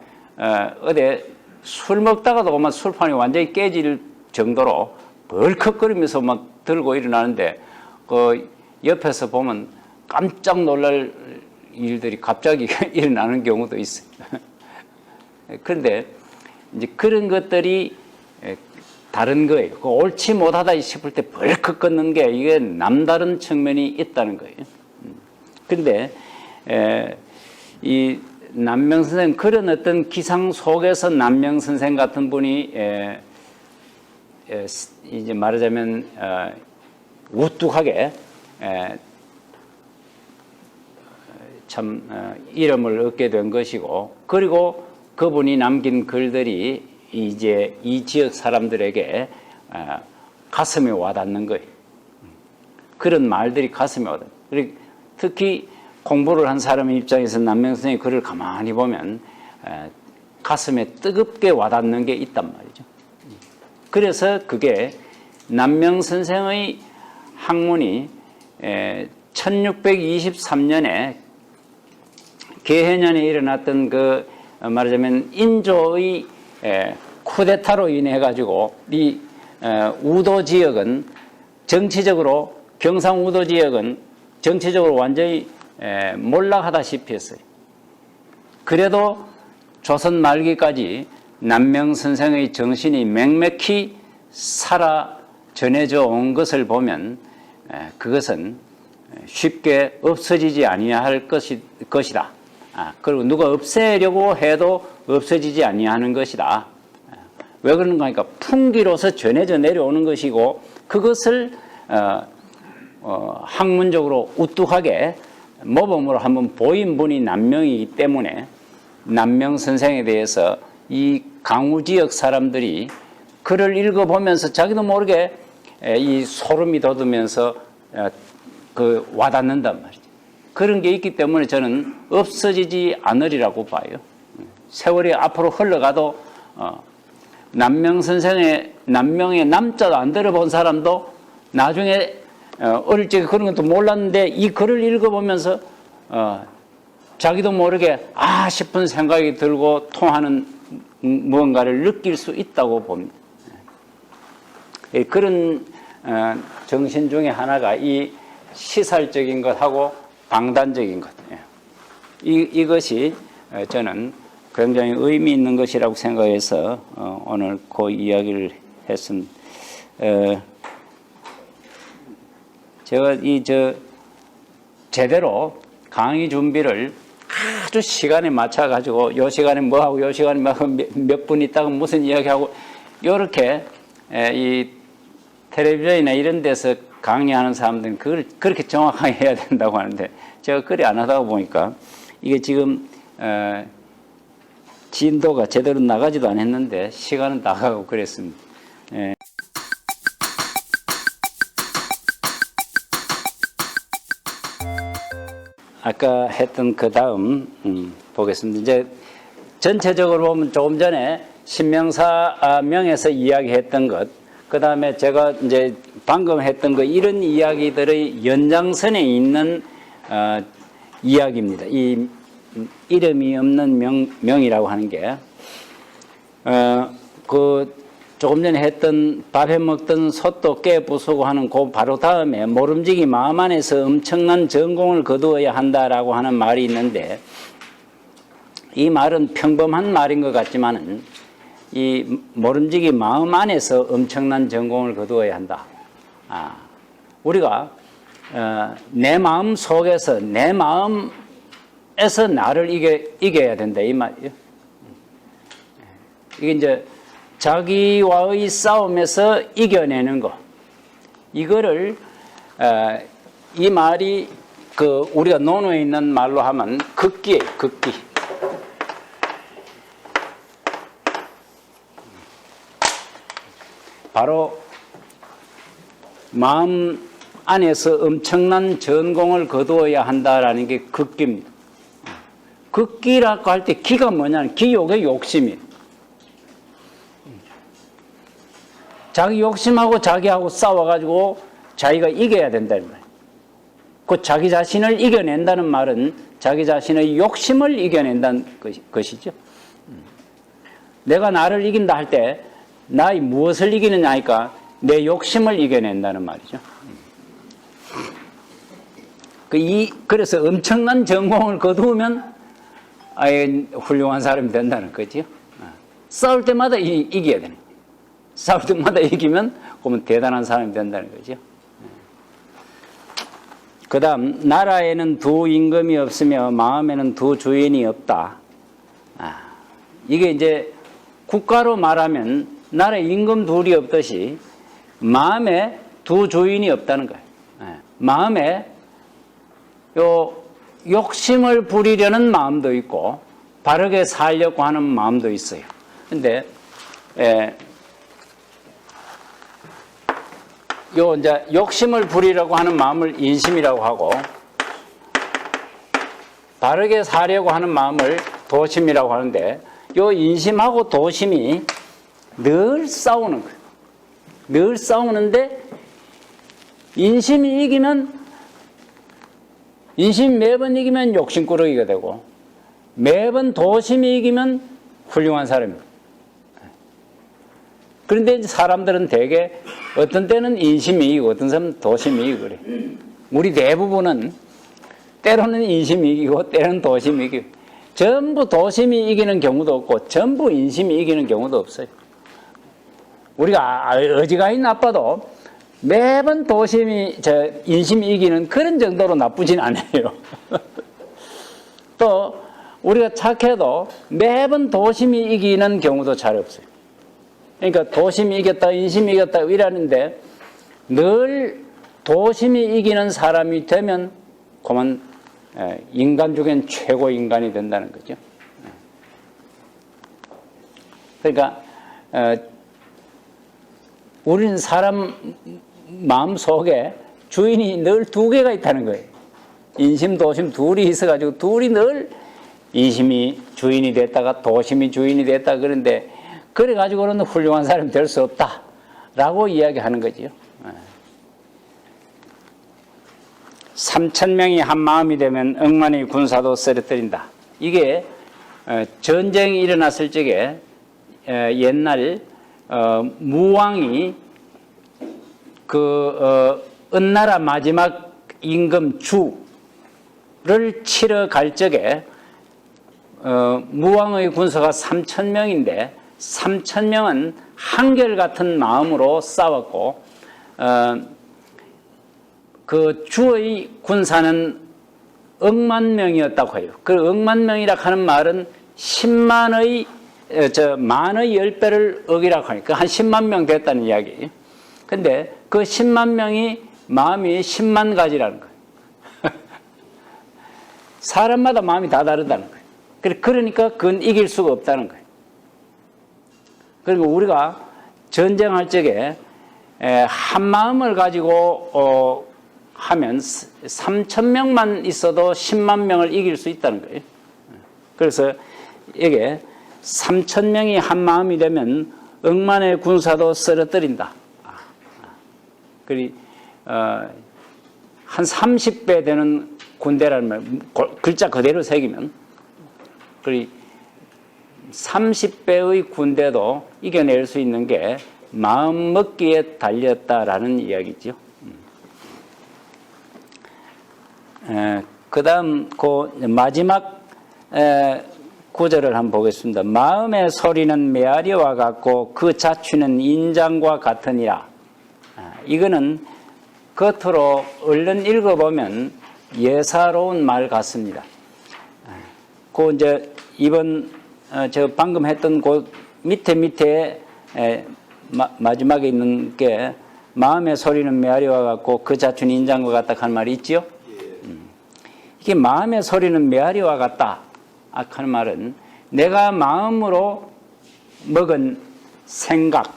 어디 술 먹다가도 보면 술판이 완전히 깨질 정도로 벌컥거리면서 막 들고 일어나는데, 그 옆에서 보면 깜짝 놀랄 일들이 갑자기 일어나는 경우도 있어요. 그런데 이제 그런 것들이 다른 거예요. 그 옳지 못하다 싶을 때 벌컥 걷는 게 이게 남다른 측면이 있다는 거예요. 그런데 이 남명 선생, 그런 어떤 기상 속에서 남명 선생 같은 분이 이제 말하자면 우뚝하게 참 이름을 얻게 된 것이고, 그리고 그분이 남긴 글들이 이제 이 지역 사람들에게 가슴에 와닿는 거예요. 그런 말들이 가슴에 와닿는 거예요. 특히 공부를 한 사람의 입장에서 남명 선생의 글을 가만히 보면 가슴에 뜨겁게 와닿는 게 있단 말이죠. 그래서 그게 남명 선생의 학문이 1623년에 개해년에 일어났던 그 말하자면 인조의 쿠데타로 인해 가지고 이 우도 지역은 정치적으로, 경상우도 지역은 정치적으로 완전히 몰락하다시피 했어요. 그래도 조선 말기까지 남명 선생의 정신이 맹맥히 살아 전해져 온 것을 보면 그것은 쉽게 없어지지 아니할 것이다. 그리고 누가 없애려고 해도 없어지지 아니하는 것이다. 왜 그런가 하니까 풍기로서 전해져 내려오는 것이고, 그것을 학문적으로 우뚝하게 모범으로 한번 보인 분이 남명이기 때문에 남명 선생에 대해서 이 강우 지역 사람들이 글을 읽어보면서 자기도 모르게 이 소름이 돋으면서 그 와닿는단 말이죠. 그런 게 있기 때문에 저는 없어지지 않으리라고 봐요. 세월이 앞으로 흘러가도 남명 선생의 남명의 남자도 안 들어본 사람도 나중에 어릴 적에 그런 것도 몰랐는데 이 글을 읽어보면서 자기도 모르게 싶은 생각이 들고 통하는 무언가를 느낄 수 있다고 봅니다. 그런 정신 중에 하나가 이 시살적인 것하고 방단적인 것. 이것이 저는 굉장히 의미 있는 것이라고 생각해서 오늘 그 이야기를 했습니다. 제가 제대로 강의 준비를 아주 시간에 맞춰가지고 요 시간에 뭐하고 요 시간에 몇 분 있다가 무슨 이야기하고 이렇게 이 텔레비전이나 이런 데서 강의하는 사람들은 그걸 그렇게 정확하게 해야 된다고 하는데 제가 그리 안 하다 보니까 이게 지금 진도가 제대로 나가지도 않았는데 시간은 나가고 그랬습니다. 아까 했던 그 다음 보겠습니다. 이제 전체적으로 보면 조금 전에 신명사 명에서 이야기했던 것, 그 다음에 제가 이제 방금 했던 거, 이런 이야기들의 연장선에 있는 이야기입니다. 이 이름이 없는 명이라고 하는 게, 조금 전에 했던 밥해 먹던 솥도 깨 부수고 하는 그 바로 다음에 모름지기 마음 안에서 엄청난 전공을 거두어야 한다라고 하는 말이 있는데, 이 말은 평범한 말인 것 같지만은 이 모름지기 마음 안에서 엄청난 전공을 거두어야 한다. 우리가 내 마음 속에서, 내 마음에서 나를 이겨야 된다 이 말이에요. 이게 이제 자기와의 싸움에서 이겨내는 거. 이거를 이 말이 우리가 논어에 있는 말로 하면 극기예요, 극기. 바로 마음 안에서 엄청난 전공을 거두어야 한다라는 게 극기입니다. 극기라고 할 때 기가 뭐냐면 기욕의 욕심이에요. 자기 욕심하고 자기하고 싸워가지고 자기가 이겨야 된다는 말이에요. 그 자기 자신을 이겨낸다는 말은 자기 자신의 욕심을 이겨낸다는 것이죠. 내가 나를 이긴다 할 때 나의 무엇을 이기느냐 하니까 내 욕심을 이겨낸다는 말이죠. 그래서 엄청난 전공을 거두면 아예 훌륭한 사람이 된다는 거죠. 싸울 때마다 이겨야 되는 거예요. 싸울 때마다 이기면 그러면 대단한 사람이 된다는 거죠. 그 다음, 나라에는 두 임금이 없으며 마음에는 두 주인이 없다. 이게 이제 국가로 말하면 나라에 임금 둘이 없듯이 마음에 두 주인이 없다는 거예요. 마음에 욕심을 부리려는 마음도 있고 바르게 살려고 하는 마음도 있어요. 근데 요 이제 욕심을 부리려고 하는 마음을 인심이라고 하고 바르게 살려고 하는 마음을 도심이라고 하는데 요 인심하고 도심이 늘 싸우는 거예요. 늘 싸우는데 인심이 매번 이기면 욕심꾸러기가 되고 매번 도심이 이기면 훌륭한 사람입니다. 그런데 사람들은 대개 어떤 때는 인심이 이기고 어떤 사람은 도심이 이기고 그래. 우리 대부분은 때로는 인심이 이기고 때로는 도심이 이기고 전부 도심이 이기는 경우도 없고 전부 인심이 이기는 경우도 없어요. 우리가 어지간히 나빠도 매번 인심이 이기는 그런 정도로 나쁘진 않아요. 또 우리가 착해도 매번 도심이 이기는 경우도 잘 없어요. 그러니까 도심이 이겼다 인심이 이겼다 이라는데 늘 도심이 이기는 사람이 되면 그만 인간 중엔 최고 인간이 된다는 거죠. 그러니까 우리는 사람 마음 속에 주인이 늘 두 개가 있다는 거예요. 인심, 도심 둘이 있어가지고 둘이 늘 인심이 주인이 됐다가 도심이 주인이 됐다 그런데 그래가지고는 훌륭한 사람이 될 수 없다라고 이야기하는 거지요. 3,000명이 한 마음이 되면 억만의 군사도 쓰러뜨린다. 이게 전쟁이 일어났을 적에 옛날 무왕이 은나라 마지막 임금 주를 치러 갈 적에 무왕의 군사가 3,000명인데 3,000명은 한결같은 마음으로 싸웠고 그 주의 군사는 억만 명이었다고 해요. 그 억만 명이라고 하는 말은 10만의 만의 10배를 억이라고 하니까 한 10만 명 됐다는 이야기예요. 근데 그 10만 명이 마음이 10만 가지라는 거예요. 사람마다 마음이 다 다르다는 거예요. 그러니까 그건 이길 수가 없다는 거예요. 그리고 우리가 전쟁할 적에 한 마음을 가지고 하면 3,000명만 있어도 10만 명을 이길 수 있다는 거예요. 그래서 이게 3,000명이 한 마음이 되면 억만의 군사도 쓰러뜨린다. 한 30배 되는 군대라는 말, 글자 그대로 새기면 30배의 군대도 이겨낼 수 있는 게 마음 먹기에 달렸다라는 이야기죠. 그 다음 마지막 구절을 한번 보겠습니다. 마음의 소리는 메아리와 같고 그 자취는 인장과 같으니라. 이거는 겉으로 얼른 읽어보면 예사로운 말 같습니다. 이제 이번 제가 방금 했던 그 밑에 마지막에 있는 게 마음의 소리는 메아리와 같고 그 자취는 인장과 같다 하는 말이 있지요. 이게 마음의 소리는 메아리와 같다 하는 말은 내가 마음으로 먹은 생각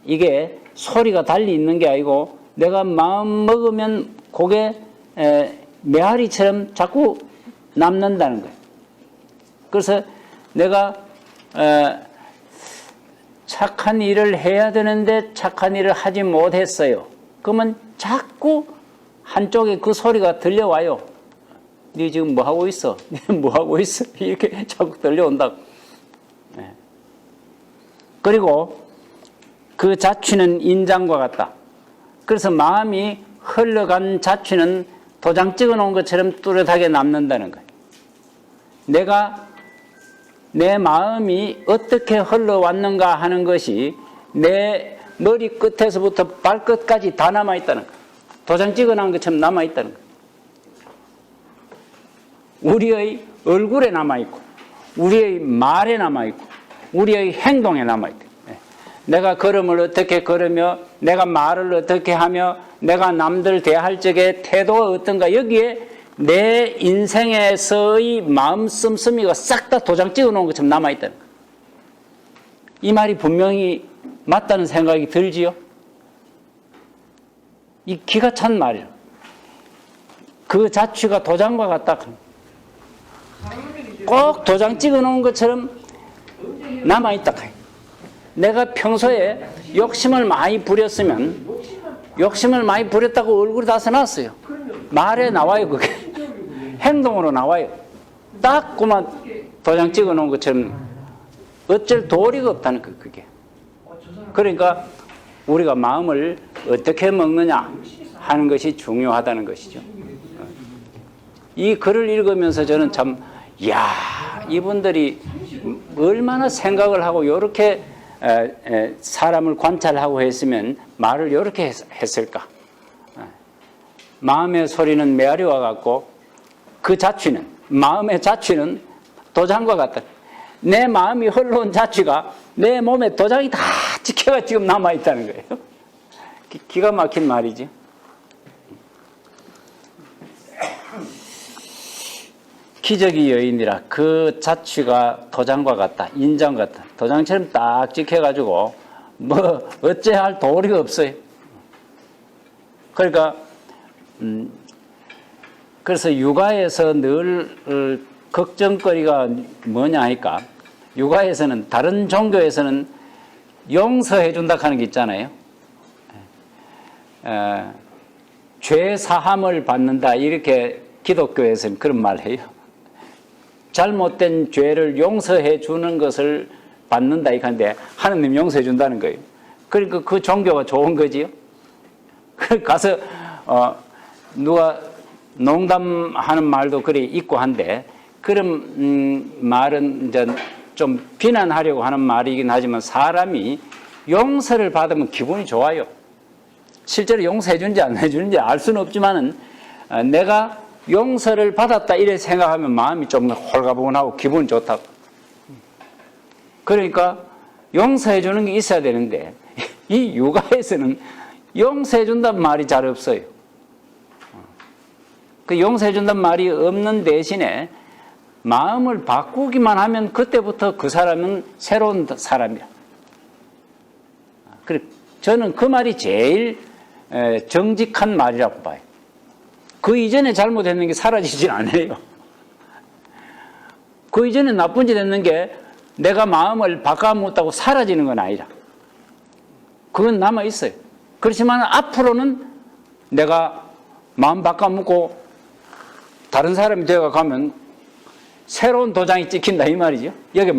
이게 소리가 달리 있는 게 아니고 내가 마음 먹으면 그게 메아리처럼 자꾸 남는다는 거예요. 그래서 내가 착한 일을 해야 되는데 착한 일을 하지 못했어요. 그러면 자꾸 한쪽에 그 소리가 들려와요. 네 지금 뭐 하고 있어? 네 뭐 하고 있어? 이렇게 자꾸 들려온다. 그리고 그 자취는 인장과 같다. 그래서 마음이 흘러간 자취는 도장 찍어 놓은 것처럼 뚜렷하게 남는다는 거예요. 내가 내 마음이 어떻게 흘러왔는가 하는 것이 내 머리 끝에서부터 발끝까지 다 남아있다는 거예요. 도장 찍어 놓은 것처럼 남아있다는 거예요. 우리의 얼굴에 남아있고 우리의 말에 남아있고 우리의 행동에 남아있고 내가 걸음을 어떻게 걸으며 내가 말을 어떻게 하며 내가 남들 대할 적에 태도가 어떤가 여기에 내 인생에서의 마음 씀씀이가 싹 다 도장 찍어 놓은 것처럼 남아있다는 거예요. 이 말이 분명히 맞다는 생각이 들지요? 이 기가 찬 말이에요. 그 자취가 도장과 같다. 꼭 도장 찍어 놓은 것처럼 남아있다. 내가 평소에 욕심을 많이 부렸으면 욕심을 많이 부렸다고 얼굴이 다 써놨어요. 말에 나와요, 그게. 행동으로 나와요. 딱 그만 도장 찍어 놓은 것처럼 어쩔 도리가 없다는 거, 그게. 그러니까 우리가 마음을 어떻게 먹느냐 하는 것이 중요하다는 것이죠. 이 글을 읽으면서 저는 참, 이분들이 얼마나 생각을 하고 이렇게 사람을 관찰하고 했으면 말을 이렇게 했을까. 마음의 소리는 메아리와 같고 그 자취는, 마음의 자취는 도장과 같다. 내 마음이 흘러온 자취가 내 몸에 도장이 다 찍혀가 지금 남아있다는 거예요. 기가 막힌 말이지. 기적의 여인이라 그 자취가 도장과 같다. 인장 같다. 도장처럼 딱 찍혀가지고 뭐 어째 할 도리가 없어요. 그러니까 그래서 육아에서 늘 걱정거리가 뭐냐 하니까 육아에서는 다른 종교에서는 용서해 준다 하는 게 있잖아요. 죄 사함을 받는다 이렇게 기독교에서는 그런 말 해요. 잘못된 죄를 용서해 주는 것을 받는다 이건데 하느님 용서해 준다는 거예요. 그러니까 그 종교가 좋은 거지요. 가서 누가 농담하는 말도 그리 있고 한데 그런 말은 이제 좀 비난하려고 하는 말이긴 하지만 사람이 용서를 받으면 기분이 좋아요. 실제로 용서해 주는지 안 해주는지 알 수는 없지만은 내가 용서를 받았다 이래 생각하면 마음이 좀 홀가분하고 기분이 좋다고. 그러니까 용서해 주는 게 있어야 되는데 이 육아에서는 용서해 준다는 말이 잘 없어요. 그 용서해 준다는 말이 없는 대신에 마음을 바꾸기만 하면 그때부터 그 사람은 새로운 사람이야. 그래, 저는 그 말이 제일 정직한 말이라고 봐요. 그 이전에 잘못했는 게 사라지진 않아요. 그 이전에 나쁜 짓 했는 게 내가 마음을 바꿔먹었다고 사라지는 건 아니라 그건 남아있어요. 그렇지만 앞으로는 내가 마음 바꿔먹고 다른 사람이 되어가면 새로운 도장이 찍힌다 이 말이죠. 여기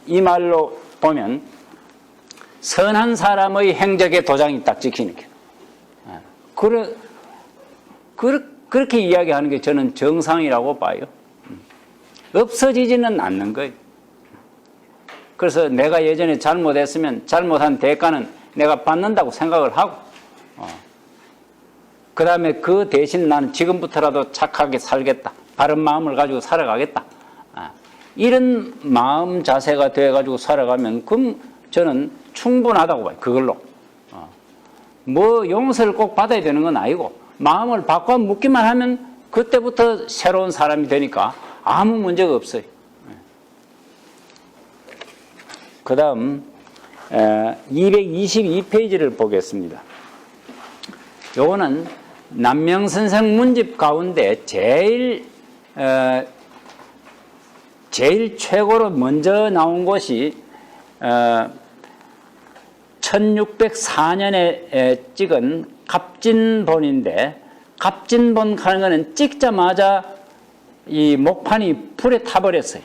이 말로 보면 선한 사람의 행적에 도장이 딱 찍히는 거예요. 그렇게 이야기하는 게 저는 정상이라고 봐요. 없어지지는 않는 거예요. 그래서 내가 예전에 잘못했으면 잘못한 대가는 내가 받는다고 생각을 하고 그 다음에 그 대신 나는 지금부터라도 착하게 살겠다. 바른 마음을 가지고 살아가겠다. 이런 마음 자세가 돼가지고 살아가면 그럼 저는 충분하다고 봐요. 그걸로. 뭐 용서를 꼭 받아야 되는 건 아니고 마음을 바꿔 묻기만 하면 그때부터 새로운 사람이 되니까 아무 문제가 없어요. 그 다음 222페이지를 보겠습니다. 요거는 남명선생 문집 가운데 제일 최고로 먼저 나온 것이 1604년에 찍은 갑진본인데 갑진본 하는 거는 찍자마자 이 목판이 불에 타버렸어요.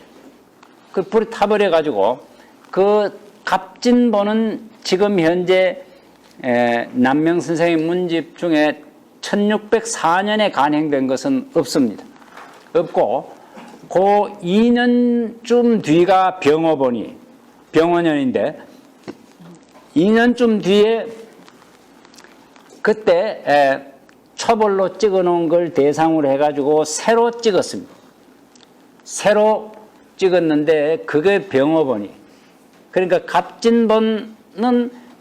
그 불에 타버려 가지고 그 갑진본은 지금 현재 남명 선생의 문집 중에 1604년에 간행된 것은 없습니다. 없고 그 2년쯤 뒤가 병어년인데 2년쯤 뒤에 그때 초벌로 찍어 놓은 걸 대상으로 해가지고 새로 찍었습니다. 새로 찍었는데 그게 병어본이. 그러니까 갑진본은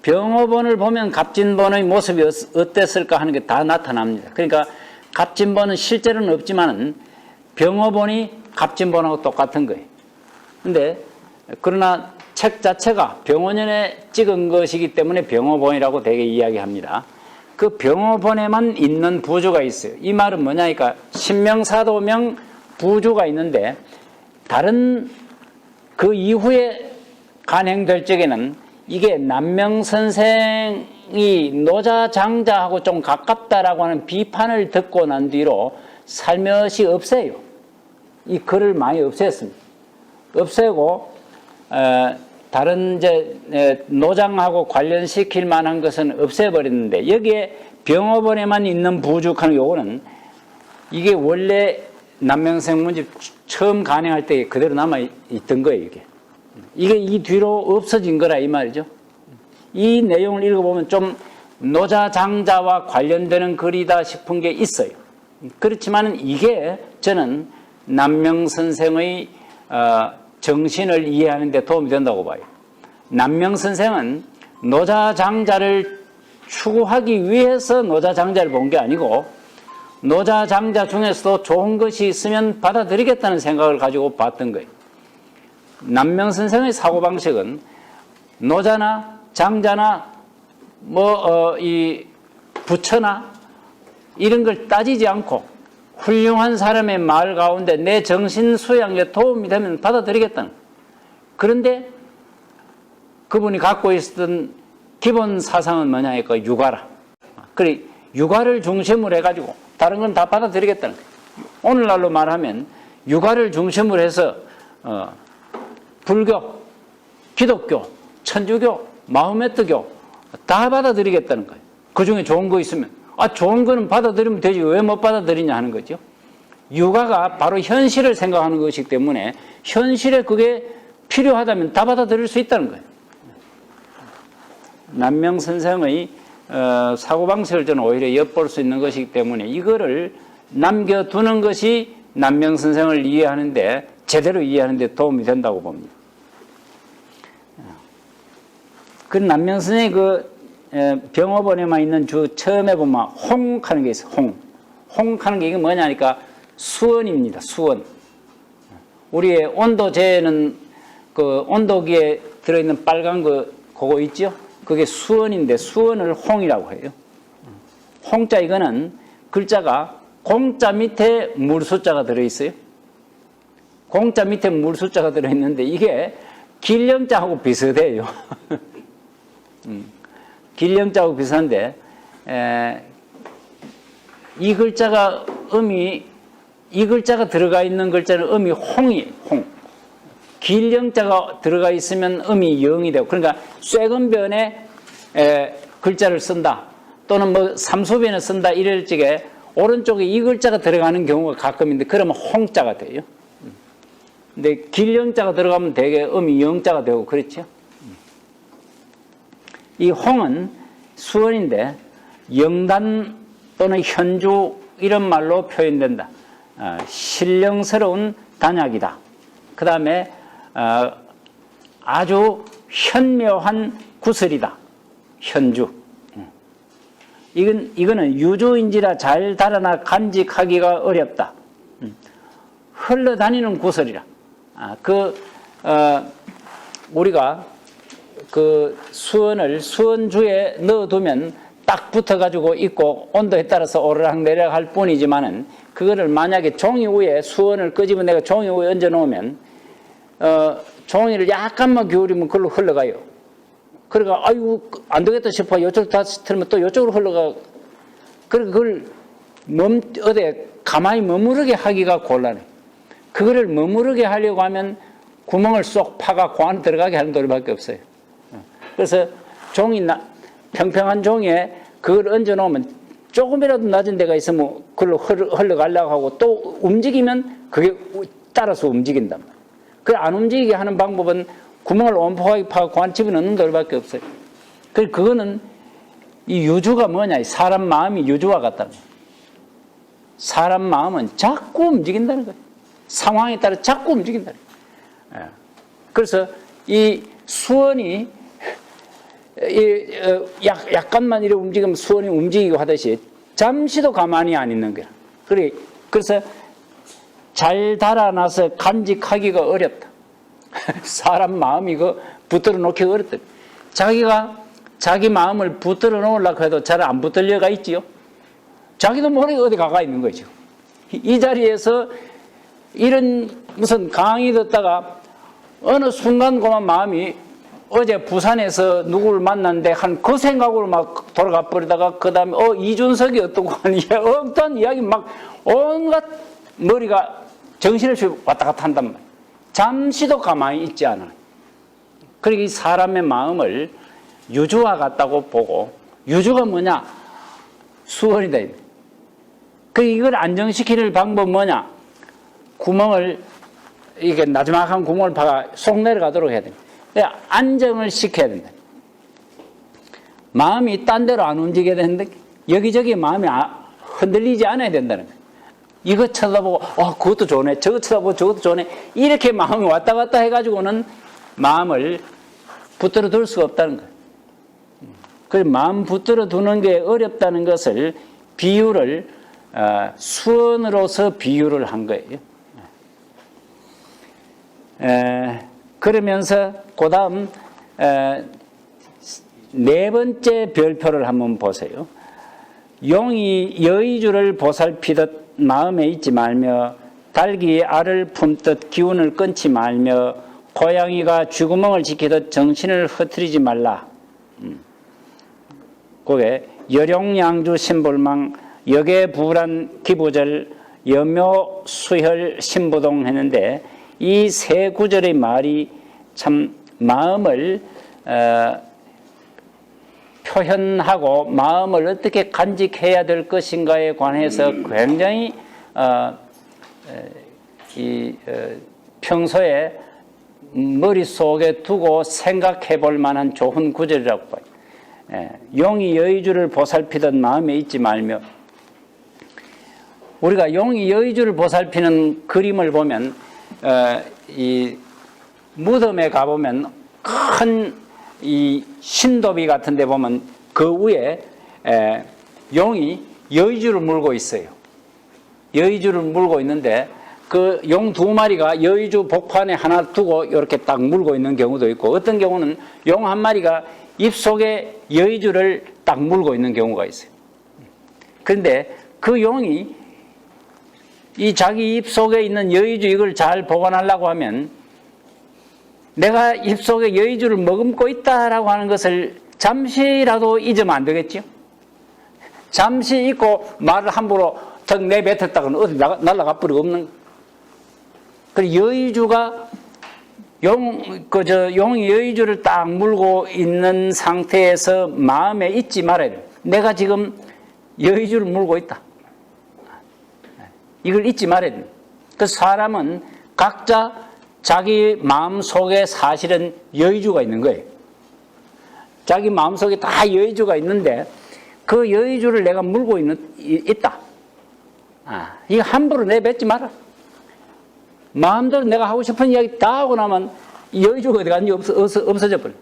병어본을 보면 갑진본의 모습이 어땠을까 하는 게 다 나타납니다. 그러니까 갑진번은 실제로는 없지만은 병어본이 갑진번하고 똑같은 거예요. 근데 그러나 책 자체가 병어년에 찍은 것이기 때문에 병어본이라고 되게 이야기합니다. 그 병어본에만 있는 부주가 있어요. 이 말은 뭐냐니까 신명사도명 부주가 있는데 다른 그 이후에 간행될 적에는 이게 남명선생이 노자장자하고 좀 가깝다라고 하는 비판을 듣고 난 뒤로 살며시 없애요. 이 글을 많이 없앴습니다. 없애고 다른 이제 노장하고 관련시킬 만한 것은 없애버렸는데 여기에 병어본에만 있는 부죽하는 요거는 이게 원래 남명생 문집 처음 간행할 때 그대로 남아 있던 거예요. 이게 이 뒤로 없어진 거라 이 말이죠. 이 내용을 읽어보면 좀 노자장자와 관련되는 글이다 싶은 게 있어요. 그렇지만 이게 저는 남명선생의 정신을 이해하는 데 도움이 된다고 봐요. 남명선생은 노자장자를 추구하기 위해서 노자장자를 본 게 아니고 노자장자 중에서도 좋은 것이 있으면 받아들이겠다는 생각을 가지고 봤던 거예요. 남명선생의 사고방식은 노자나 장자나 이 부처나 이런 걸 따지지 않고 훌륭한 사람의 말 가운데 내 정신 수양에 도움이 되면 받아들이겠다는. 그런데 그분이 갖고 있었던 기본 사상은 뭐냐니까 육아라. 그래 육아를 중심으로 해가지고 다른 건 다 받아들이겠다는 거예요. 오늘날로 말하면 육아를 중심으로 해서 불교, 기독교, 천주교, 마호메트교 다 받아들이겠다는 거예요. 그 중에 좋은 거 있으면 좋은 거는 받아들이면 되지 왜 못 받아들이냐 하는 거죠. 육아가 바로 현실을 생각하는 것이기 때문에 현실에 그게 필요하다면 다 받아들일 수 있다는 거예요. 남명선생의 사고방식을 저는 오히려 엿볼 수 있는 것이기 때문에 이거를 남겨두는 것이 남명선생을 이해하는데 제대로 이해하는 데 도움이 된다고 봅니다. 그 남명선생이 병어본에만 있는 주 처음에 보면 홍하는 게 있어요. 홍하는 게 이게 뭐냐니까 수원입니다. 수원. 우리의 온도재는 그 온도기에 들어있는 빨간 그거 있죠? 그게 수원인데 수원을 홍이라고 해요. 홍자 이거는 글자가 공자 밑에 물숫자가 들어있어요. 공자 밑에 물숫자가 들어있는데 이게 길령자하고 비슷해요. 길령자하고 비슷한데 이 글자가 이 글자가 들어가 있는 글자는 음이 홍이에요. 홍. 길령자가 들어가 있으면 음이 영이 되고 그러니까 쇠건변에 글자를 쓴다 또는 뭐 삼소변에 쓴다 이럴 적에 오른쪽에 이 글자가 들어가는 경우가 가끔 있는데 그러면 홍자가 돼요. 근데 길령자가 들어가면 대개 음이 영자가 되고 그렇죠. 이 홍은 수원인데 영단 또는 현주 이런 말로 표현된다. 신령스러운 단약이다. 그 다음에 아주 현묘한 구슬이다. 현주. 이거는 유주인지라 잘 달아나 간직하기가 어렵다. 흘러다니는 구슬이라. 우리가 그 수원을 수원주에 넣어두면 딱 붙어가지고 있고 온도에 따라서 오르락내리락 할 뿐이지만은 그거를 만약에 종이 위에 수원을 끄집어 내가 종이 위에 얹어 놓으면 종이를 약간만 기울이면 그걸로 흘러가요. 그러니까 아이고 안 되겠다 싶어 이쪽으로 다시 틀면 또 이쪽으로 흘러가. 그러니까 그걸 어디 가만히 머무르게 하기가 곤란해. 그거를 머무르게 하려고 하면 구멍을 쏙 파가 그 안에 들어가게 하는 도리밖에 없어요. 그래서 평평한 종이에 그걸 얹어 놓으면 조금이라도 낮은 데가 있으면 그걸로 흘러가려고 하고 또 움직이면 그게 따라서 움직인단 말이에요. 그걸 안 움직이게 하는 방법은 구멍을 온폭하게 파고 그 안에 집어넣는 도리밖에 없어요. 그래서 그거는 이 유주가 뭐냐, 사람 마음이 유주와 같다는 거예요. 사람 마음은 자꾸 움직인다는 거예요. 상황에 따라 자꾸 움직인다는 거예요. 그래서 이 수원이 약간만 이렇게 움직이면 수원이 움직이고 하듯이 잠시도 가만히 안 있는 거야. 그래서 잘 달아나서 간직하기가 어렵다. 사람 마음이 붙들어 놓기가 어렵다. 자기가 자기 마음을 붙들어 놓으려고 해도 잘 안 붙들려가 있지요. 자기도 모르게 어디 가가 있는 거죠. 이 자리에서 이런 무슨 강의 듣다가 어느 순간 그만 마음이 어제 부산에서 누구를 만났는데 한 그 생각으로 막 돌아가 버리다가 그 다음에 이준석이 어떻고 하는 어떤 이야기 막 온갖 머리가 정신없이 왔다 갔다 한단 말이에요. 잠시도 가만히 있지 않아요. 그러니까 이 사람의 마음을 유주와 같다고 보고, 유주가 뭐냐? 수원이다. 이걸 안정시키는 방법은 뭐냐? 구멍을, 이게 나지막한 구멍을 파가 속 내려가도록 해야 됩니다. 안정을 시켜야 된다. 마음이 딴 데로 안 움직여야 되는데, 여기저기 마음이 흔들리지 않아야 된다는 거예요. 이거 쳐다보고, 그것도 좋네. 저거 쳐다보고 저것도 좋네. 이렇게 마음이 왔다 갔다 해가지고는 마음을 붙들어 둘 수가 없다는 거예요. 그래서 마음 붙들어 두는 게 어렵다는 것을 비유를, 수원으로서 비유를 한 거예요. 그러면서 그 다음 네 번째 별표를 한번 보세요. 용이 여의주를 보살피듯 마음에 있지 말며 닭이 알을 품듯 기운을 끊지 말며 고양이가 쥐구멍을 지키듯 정신을 흐트리지 말라. 그게 여룡양주 신불망 역외부란 기부절 여묘 수혈 신부동 했는데 이 세 구절의 말이 참 마음을 표현하고 마음을 어떻게 간직해야 될 것인가에 관해서 굉장히 평소에 머릿속에 두고 생각해 볼 만한 좋은 구절이라고 봐요. 용이 여의주를 보살피듯 마음에 있지 말며, 우리가 용이 여의주를 보살피는 그림을 보면 이 무덤에 가보면 큰 이 신도비 같은 데 보면 그 위에 용이 여의주를 물고 있어요. 여의주를 물고 있는데 그 용 두 마리가 여의주 복판에 하나 두고 이렇게 딱 물고 있는 경우도 있고, 어떤 경우는 용 한 마리가 입속에 여의주를 딱 물고 있는 경우가 있어요. 그런데 그 용이 이 자기 입속에 있는 여의주 이걸 잘 보관하려고 하면 내가 입속에 여의주를 머금고 있다라고 하는 것을 잠시라도 잊으면 안 되겠죠. 잠시 잊고 말을 함부로 턱 내뱉었다가는 어디 날아가 버리고 없는 거예요. 그리고 여의주가 용이 여의주를 딱 물고 있는 상태에서 마음에 잊지 말아야 돼요. 내가 지금 여의주를 물고 있다. 이걸 잊지 말아야 돼요. 그 사람은 각자 자기 마음속에 사실은 여의주가 있는 거예요. 자기 마음속에 다 여의주가 있는데 그 여의주를 내가 물고 있다. 이거 함부로 내뱉지 마라. 마음대로 내가 하고 싶은 이야기 다 하고 나면 여의주가 어디 갔는지 없어져 버려.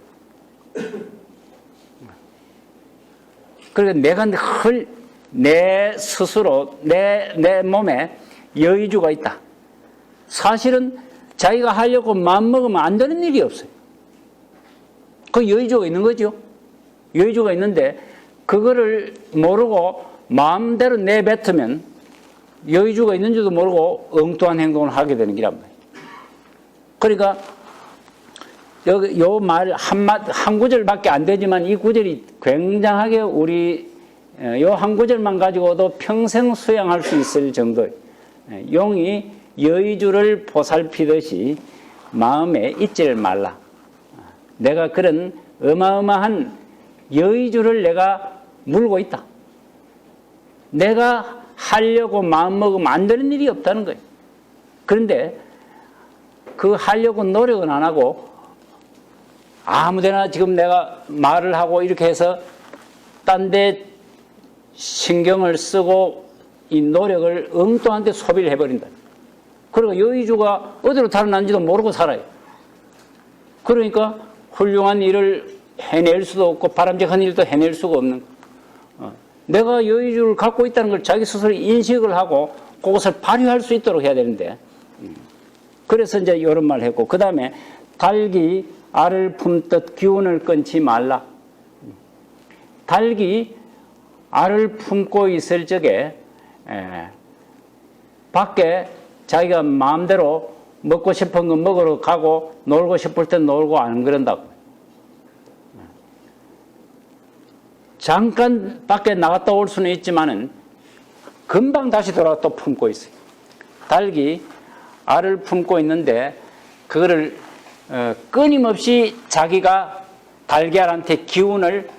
그러니까 내가 내 스스로 내 몸에 여의주가 있다. 사실은 자기가 하려고 마음먹으면 안 되는 일이 없어요. 그 여의주가 있는 거죠. 여의주가 있는데 그거를 모르고 마음대로 내뱉으면 여의주가 있는지도 모르고 엉뚱한 행동을 하게 되는 기란 말이에요. 그러니까 여기 요 말 한 구절밖에 안 되지만 이 구절이 굉장하게 우리 요 한 구절만 가지고도 평생 수양할 수 있을 정도예요. 용이 여의주를 보살피듯이 마음에 잊지를 말라. 내가 그런 어마어마한 여의주를 내가 물고 있다. 내가 하려고 마음먹으면 안 되는 일이 없다는 거예요. 그런데 그 하려고 노력은 안 하고 아무데나 지금 내가 말을 하고 이렇게 해서 딴 데 신경을 쓰고 이 노력을 엉뚱한 데 소비를 해버린다. 그리고 여의주가 어디로 달아난지도 모르고 살아요. 그러니까 훌륭한 일을 해낼 수도 없고 바람직한 일도 해낼 수가 없는 거예요. 내가 여유를 갖고 있다는 걸 자기 스스로 인식을 하고 그것을 발휘할 수 있도록 해야 되는데, 그래서 이제 이런 말 했고, 그 다음에 닭이 알을 품듯 기운을 끊지 말라. 닭이 알을 품고 있을 적에 밖에 자기가 마음대로 먹고 싶은 거 먹으러 가고 놀고 싶을 땐 놀고 안 그런다고. 잠깐 밖에 나갔다 올 수는 있지만은 금방 다시 돌아가 또 품고 있어요. 닭이 알을 품고 있는데 그거를 끊임없이 자기가 달걀한테 기운을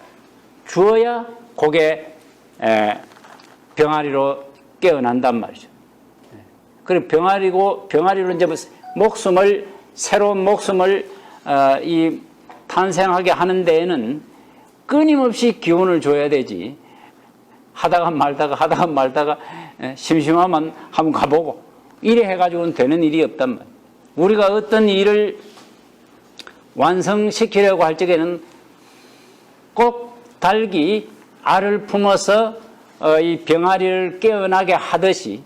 주어야 그게 병아리로 깨어난단 말이죠. 그리고 병아리로 이제 새로운 목숨을 탄생하게 하는 데에는 끊임없이 기운을 줘야 되지. 하다가 말다가 심심하면 한번 가보고 이래 해가지고는 되는 일이 없단 말이에요. 우리가 어떤 일을 완성시키려고 할 적에는 꼭 닭이 알을 품어서 이 병아리를 깨어나게 하듯이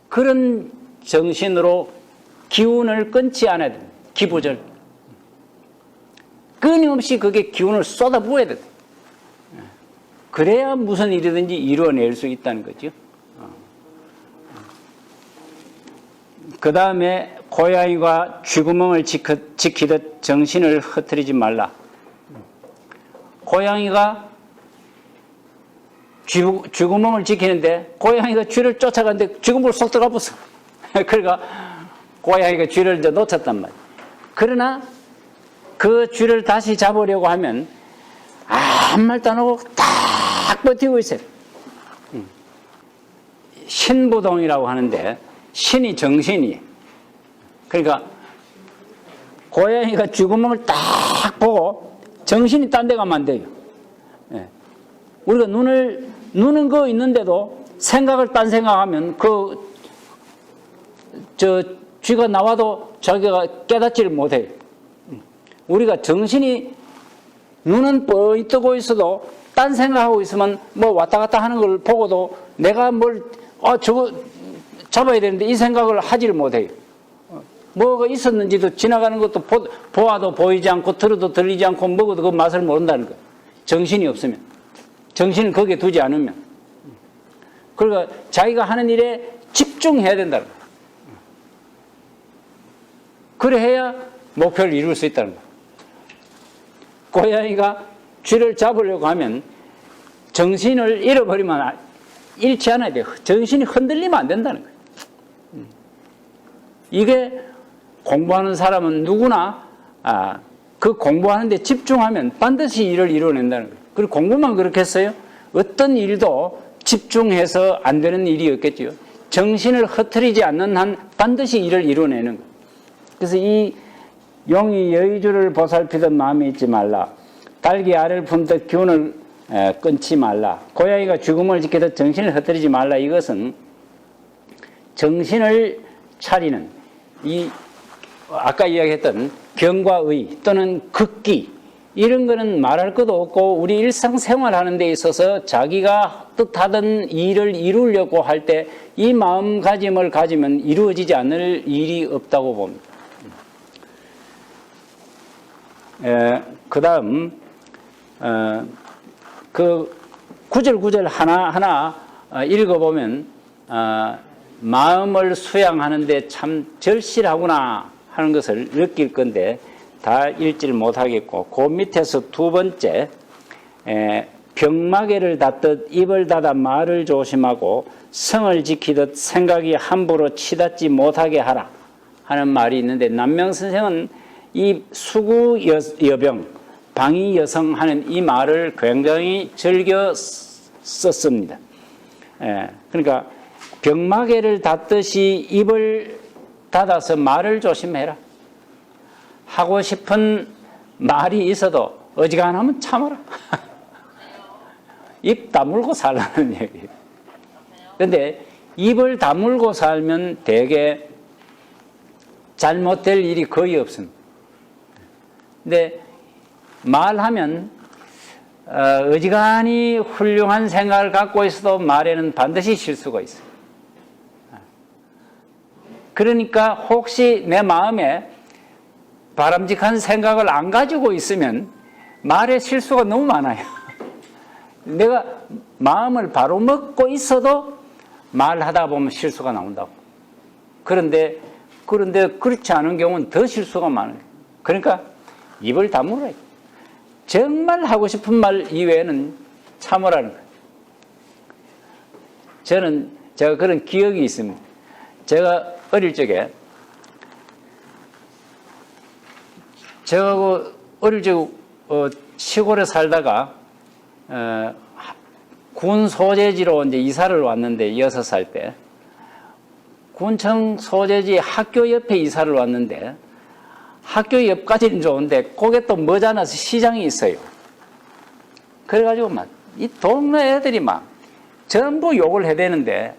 그런 정신으로 기운을 끊지 않아야 됩니다. 기부절. 끊임없이 그게 기운을 쏟아부어야 됩니다. 그래야 무슨 일이든지 이루어낼 수 있다는 거죠. 그 다음에 고양이가 쥐구멍을 지키듯 정신을 흐트리지 말라. 고양이가 쥐구멍을 지키는데 고양이가 쥐를 쫓아가는데 쥐구멍을 쏙 들어가 버렸어. 그러니까 고양이가 쥐를 이제 놓쳤단 말이야. 그러나 그 쥐를 다시 잡으려고 하면 아무 말도 안 하고 딱 버티고 있어요. 신부동이라고 하는데 신이 정신이에요. 그러니까 고양이가 쥐구멍을 딱 보고 정신이 딴 데 가면 안 돼요. 우리가 눈은 거 있는데도 생각을 딴 생각하면 쥐가 나와도 자기가 깨닫지를 못해요. 우리가 정신이 눈은 뻔히 뜨고 있어도 딴 생각하고 있으면 뭐 왔다 갔다 하는 걸 보고도 내가 저거 잡아야 되는데 이 생각을 하지를 못해요. 뭐가 있었는지도 지나가는 것도 보아도 보이지 않고 들어도 들리지 않고 먹어도 그 맛을 모른다는 거예요. 정신이 없으면. 정신을 거기에 두지 않으면. 그러니까 자기가 하는 일에 집중해야 된다는 거예요. 그래야 목표를 이룰 수 있다는 거예요. 고양이가 쥐를 잡으려고 하면 정신을 잃어버리면 잃지 않아야 돼요. 정신이 흔들리면 안 된다는 거예요. 이게 공부하는 사람은 누구나 그 공부하는 데 집중하면 반드시 일을 이뤄낸다는 거예요. 그리고 공부만 그렇겠어요? 어떤 일도 집중해서 안 되는 일이 없겠죠. 정신을 흐트리지 않는 한 반드시 일을 이뤄내는 거예요. 그래서 이 용이 여의주를 보살피듯 마음이 있지 말라. 닭이 알을 품듯 기운을 끊지 말라. 고양이가 쥐구멍을 지키듯 정신을 흐트리지 말라. 이것은 정신을 차리는 아까 이야기했던 경과 의 또는 극기 이런 거는 말할 것도 없고 우리 일상생활 하는 데 있어서 자기가 뜻하던 일을 이루려고 할 때 이 마음가짐을 가지면 이루어지지 않을 일이 없다고 봅니다. 그 다음 그 구절 하나하나 읽어보면 마음을 수양하는데 참 절실하구나 하는 것을 느낄 건데 다 읽지를 못하겠고 그 밑에서 두 번째 병마개를 닫듯 입을 닫아 말을 조심하고 성을 지키듯 생각이 함부로 치닫지 못하게 하라 하는 말이 있는데 남명선생은 이 수구여병 방위여성 하는 이 말을 굉장히 즐겨 썼습니다. 그러니까 병마개를 닫듯이 입을 닫아서 말을 조심해라. 하고 싶은 말이 있어도 어지간하면 참아라. 입 다물고 살라는 얘기예요. 그런데 입을 다물고 살면 되게 잘못될 일이 거의 없습니다. 근데 말하면 어지간히 훌륭한 생각을 갖고 있어도 말에는 반드시 실수가 있어요. 그러니까 혹시 내 마음에 바람직한 생각을 안 가지고 있으면 말에 실수가 너무 많아요. 내가 마음을 바로 먹고 있어도 말하다 보면 실수가 나온다고. 그런데 그렇지 않은 경우는 더 실수가 많아요. 그러니까 입을 다물어야 돼요. 정말 하고 싶은 말 이외에는 참으라는 거예요. 제가 그런 기억이 있습니다. 제가 어릴 적에 제가 어릴 적 시골에 살다가 군 소재지로 이제 이사를 왔는데 6살 때 군청 소재지 학교 옆에 이사를 왔는데 학교 옆까지는 좋은데 거기에 또 머지않아서 시장이 있어요. 그래가지고 막 이 동네 애들이 막 전부 욕을 해대는데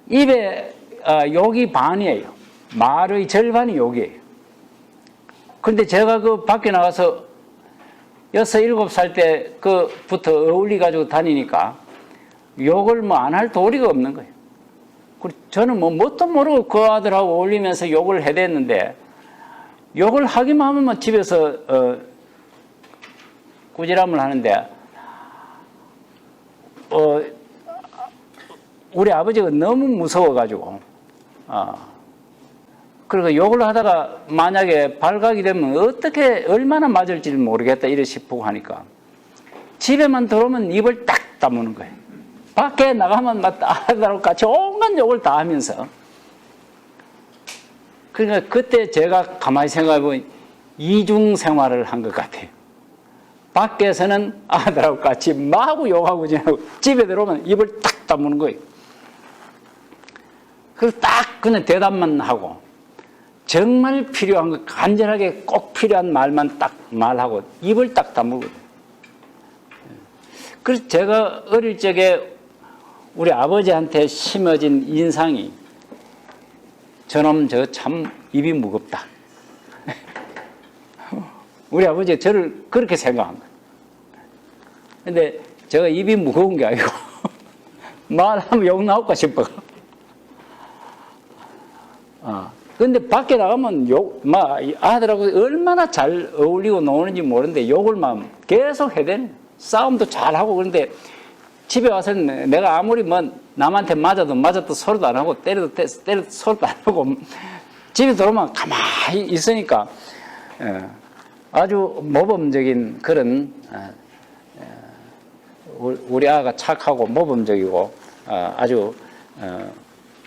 입에 욕이 반이에요. 말의 절반이 욕이에요. 그런데 제가 그 밖에 나가서 6, 7살 때 그부터 어울리가지고 다니니까 욕을 뭐 안 할 도리가 없는 거예요. 저는 뭐 뭣도 모르고 그 아들하고 어울리면서 욕을 해댔는데 욕을 하기만 하면 집에서 꾸지람을 하는데 우리 아버지가 너무 무서워가지고 그러니까 욕을 하다가 만약에 발각이 되면 어떻게 얼마나 맞을지 모르겠다 이래 싶고 하니까 집에만 들어오면 입을 딱 다무는 거예요. 밖에 나가면 막 아들하고 같이 온갖 욕을 다 하면서. 그러니까 그때 제가 가만히 생각해보면 이중 생활을 한 것 같아요. 밖에서는 아들하고 같이 마구 욕하고 지내고 집에 들어오면 입을 딱 다무는 거예요. 그래서 딱 그냥 대답만 하고 정말 필요한 거 간절하게 꼭 필요한 말만 딱 말하고 입을 딱 다물거든요. 그래서 제가 어릴 적에 우리 아버지한테 심어진 인상이 저놈 저 참 입이 무겁다. 우리 아버지가 저를 그렇게 생각한 거예요. 근데 제가 입이 무거운 게 아니고 말하면 욕 나올까 싶어. 근데 밖에 나가면 아들하고 얼마나 잘 어울리고 노는지 모르는데 욕을 막 계속 해대네. 싸움도 잘하고. 그런데 집에 와서는 내가 아무리 남한테 맞아도 소리도 안 하고 때려도 소리도 안 하고 집에 들어오면 가만히 있으니까 아주 모범적인 그런 우리 아가 착하고 모범적이고 아주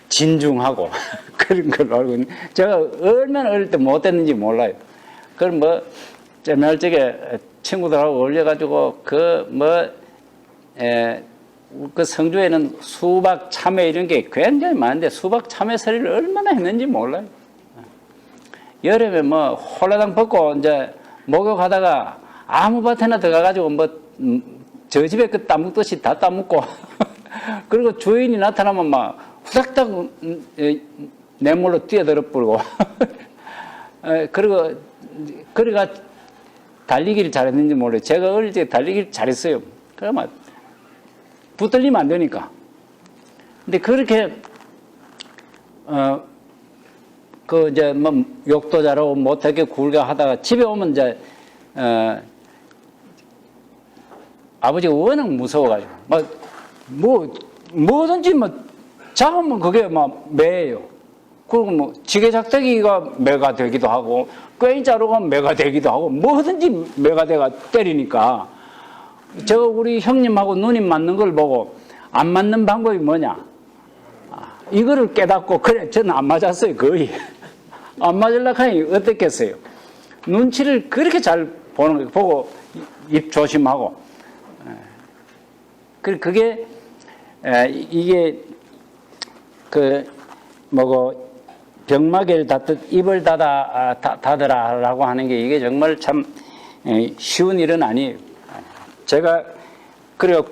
진중하고 그런 걸로 알고 있는데 제가 얼마나 어릴 때 못했는지 몰라요. 그럼 몇 적에 친구들하고 어울려가지고 그 성주에는 수박, 참외 이런 게 굉장히 많은데 수박, 참외 서리를 얼마나 했는지 몰라요. 여름에 홀라당 벗고 이제 목욕하다가 아무 밭에나 들어가가지고 저 집에 그 따먹듯이 다 따먹고 그리고 주인이 나타나면 막 후닥닥 냇물로 뛰어들어 버리고 그래가 달리기를 잘했는지 모르겠어요. 제가 어릴 때 달리기를 잘했어요. 그러면 붙들리면 안 되니까. 근데 그렇게 이제 욕도 잘하고 못하게 굴게 하다가 집에 오면 이제 아버지가 워낙 무서워가지고 뭐든지 잡으면 그게 매예요. 그리고 지게작대기가 매가 되기도 하고 꾀자루가 매가 되기도 하고 뭐든지 매가 돼가 때리니까 우리 형님하고 누님 맞는 걸 보고 안 맞는 방법이 뭐냐 이거를 깨닫고 그래 저는 안 맞았어요. 거의 안 맞으려고 하니 어떻겠어요. 눈치를 그렇게 잘 보는 거 보고 입 조심하고 그게 이게 병마개를 닫듯 입을 닫으라라고 하는 게 이게 정말 참 쉬운 일은 아니에요. 제가 그리고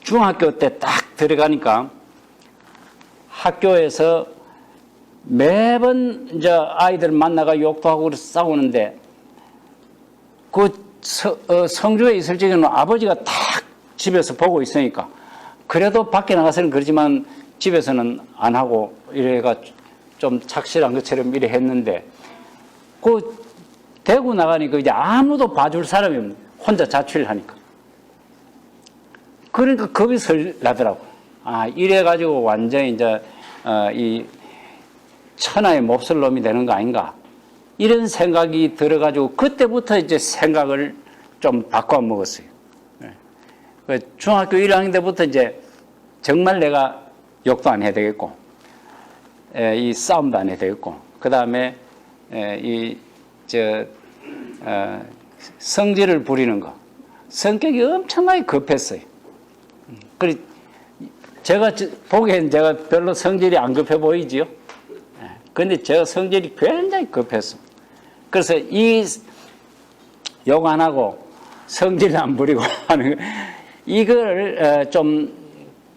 중학교 때 딱 들어가니까 학교에서 매번 이제 아이들 만나가 욕도 하고 싸우는데 성주에 있을 적에는 아버지가 딱 집에서 보고 있으니까 그래도 밖에 나가서는 그러지만 집에서는 안 하고 이래가 좀 착실한 것처럼 이래 했는데 그 대구 나가니까 이제 아무도 봐줄 사람이 없네. 혼자 자취를 하니까. 그러니까 겁이 설 나더라고. 아, 이래가지고 완전히 이제, 이 천하의 몹쓸 놈이 되는 거 아닌가. 이런 생각이 들어가지고 그때부터 이제 생각을 좀 바꿔 먹었어요. 중학교 1학년 때부터 이제 정말 내가 욕도 안 해야 되겠고, 이 싸움도 안 해야 되겠고, 그 다음에 성질을 부리는 거. 성격이 엄청나게 급했어요. 그래, 보기엔 제가 별로 성질이 안 급해 보이지요? 근데 제가 성질이 굉장히 급했어. 그래서 이 욕 안 하고 성질 안 부리고 하는 이걸 좀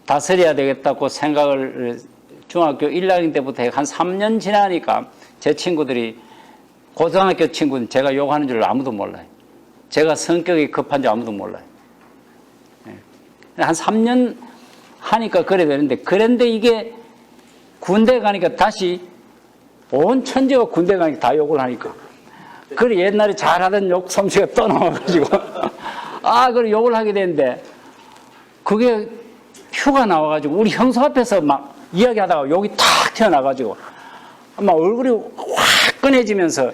다스려야 되겠다고 생각을 중학교 1학년 때부터 한 3년 지나니까 제 친구들이 고등학교 친구는 제가 욕하는 줄 아무도 몰라요. 제가 성격이 급한 줄 아무도 몰라요. 한 3년 하니까 그래 되는데 그런데 이게 군대 가니까 다시 온 천지가 군대 가니까 다 욕을 하니까 그래 옛날에 잘하던 욕 솜씨가 떠나와가지고 그래 욕을 하게 되는데 그게 휴가 나와가지고 우리 형수 앞에서 막 이야기하다가 욕이 탁 튀어나와가지고 막 얼굴이 확 꺼내지면서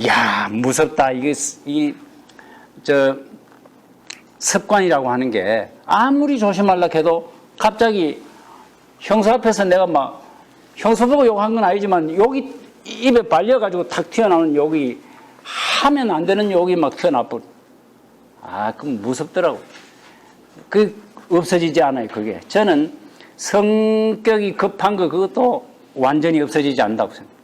야 무섭다 이게 습관이라고 하는 게 아무리 조심하려고 해도 갑자기 형수 앞에서 내가 막 형수 보고 욕한 건 아니지만 욕이 입에 발려가지고 탁 튀어나오는 욕이 하면 안 되는 욕이 막 튀어나와버려. 그럼 무섭더라고. 없어지지 않아요, 그게. 저는 성격이 급한 거 그것도 완전히 없어지지 않는다고 생각해요.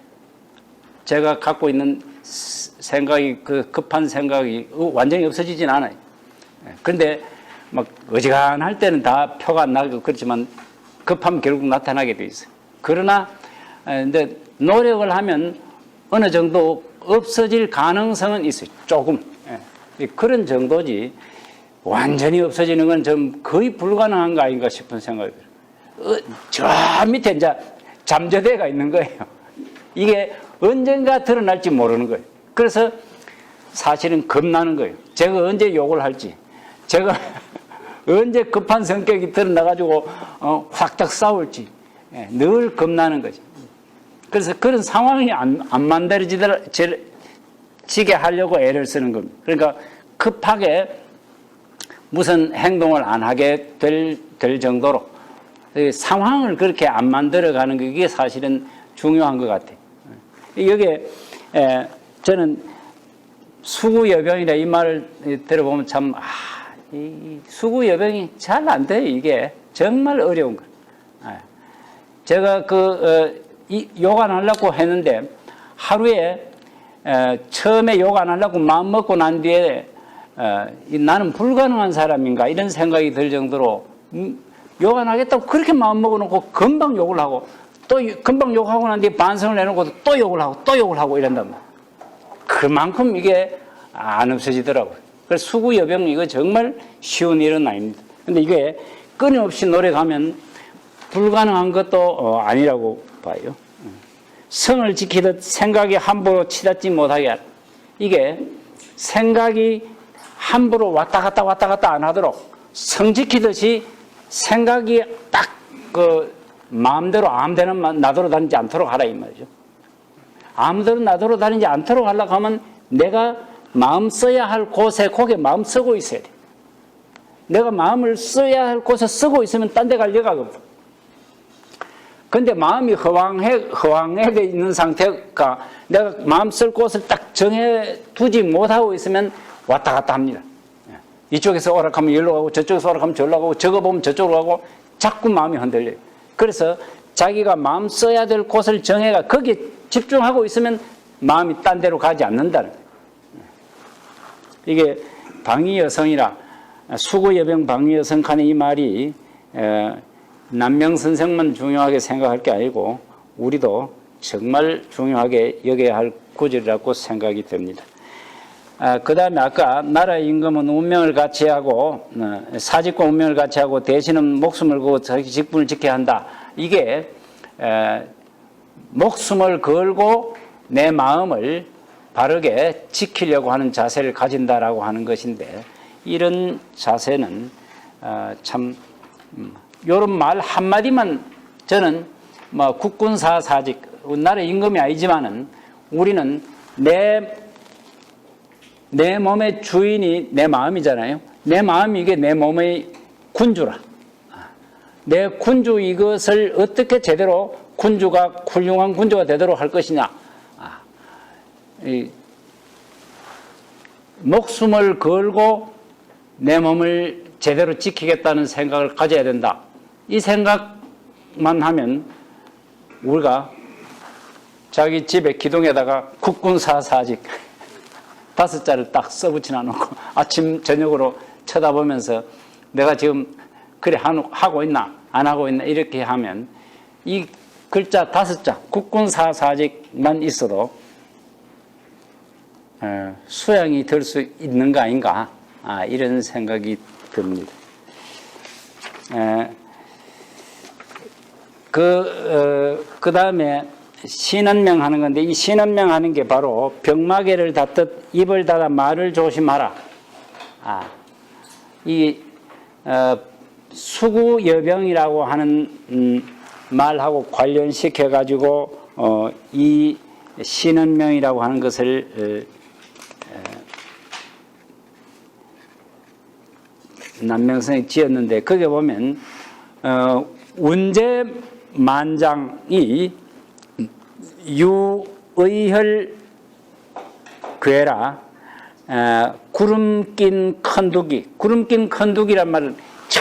제가 갖고 있는 생각이, 급한 생각이 완전히 없어지진 않아요. 근데 막 어지간할 때는 다 표가 안 나고 그렇지만 급하면 결국 나타나게 돼 있어요. 그러나 근데 노력을 하면 어느 정도 없어질 가능성은 있어요. 조금. 그런 정도지 완전히 없어지는 건 좀 거의 불가능한 거 아닌가 싶은 생각이 들어요. 저 밑에 이제 잠재대가 있는 거예요. 이게 언젠가 드러날지 모르는 거예요. 그래서 사실은 겁나는 거예요. 제가 언제 욕을 할지, 제가 언제 급한 성격이 드러나가지고 확딱 싸울지 늘 겁나는 거지. 그래서 그런 상황이 안 만들어지게 하려고 애를 쓰는 겁니다. 그러니까 급하게 무슨 행동을 안 하게 될 정도로 상황을 그렇게 안 만들어가는 게 이게 사실은 중요한 것 같아요. 여기에 저는 수구여병이라 이 말을 들어보면 참 이 수구여병이 잘 안 돼요. 이게 정말 어려운 거예요. 제가 욕 안 하려고 했는데 하루에 처음에 욕 안 하려고 마음 먹고 난 뒤에 나는 불가능한 사람인가 이런 생각이 들 정도로 욕 안 하겠다고 그렇게 마음 먹어놓고 금방 욕을 하고 또 금방 욕하고 난 뒤에 반성을 해놓고 또 욕을 하고 또 욕을 하고 이런단 말이에요. 그만큼 이게 안 없어지더라고요. 그래서 수구여병 이거 정말 쉬운 일은 아닙니다. 근데 이게 끊임없이 노력하면 불가능한 것도 아니라고 봐요. 성을 지키듯 생각이 함부로 치닫지 못하게 하라. 이게 생각이 함부로 왔다 갔다 안 하도록 성 지키듯이 생각이 딱 마음대로 아무데나 나돌아 다니지 않도록 하라 이 말이죠. 아무데나 나돌아 다니지 않도록 하려고 하면 내가 마음 써야 할 곳에 거기에 마음 쓰고 있어야 돼. 내가 마음을 써야 할 곳에 쓰고 있으면 딴 데 갈 여가 없어. 근데 마음이 허황해 있는 상태가 내가 마음 쓸 곳을 딱 정해 두지 못하고 있으면 왔다 갔다 합니다. 이쪽에서 오락하면 여기로 가고 저쪽에서 오락하면 저기로 가고 저거 보면 저쪽으로 가고 자꾸 마음이 흔들려요. 그래서 자기가 마음 써야 될 곳을 정해가 거기에 집중하고 있으면 마음이 딴 데로 가지 않는다는 거예요. 이게 방위여성이라 수구여병 방위여성 하는 이 말이 남명선생만 중요하게 생각할 게 아니고 우리도 정말 중요하게 여겨야 할 구절이라고 생각이 듭니다. 그 다음에 아까 나라의 임금은 운명을 같이 하고 사직과 운명을 같이 하고 대신은 목숨을 걸고 자기 직분을 지켜야 한다. 이게 목숨을 걸고 내 마음을 바르게 지키려고 하는 자세를 가진다라고 하는 것인데, 이런 자세는 참 이런 말 한마디만 저는 뭐 국군사 사직, 나라의 임금이 아니지만은 우리는 내 몸의 주인이 내 마음이잖아요. 내 마음이 이게 내 몸의 군주라. 내 군주 이것을 어떻게 제대로 군주가 훌륭한 군주가 되도록 할 것이냐. 목숨을 걸고 내 몸을 제대로 지키겠다는 생각을 가져야 된다. 이 생각만 하면 우리가 자기 집에 기둥에다가 국군사 사직 5자를 딱 써붙여 놓고 아침 저녁으로 쳐다보면서 내가 지금 그래 하고 있나 안 하고 있나 이렇게 하면 이 글자 5자 국군사 사직만 있어도 수양이 될 수 있는 거 아닌가, 이런 생각이 듭니다. 그 다음에 신언명 하는 건데, 이 신언명 하는 게 바로 병마개를 닫듯 입을 닫아 말을 조심하라. 이 수구여병이라고 하는 말하고 관련시켜 가지고 이 신언명이라고 하는 것을 남명성이 지었는데, 거기에 보면 운제만장이 유의혈 괴라 구름 낀 큰두기. 구름 낀 큰두기란 말은 저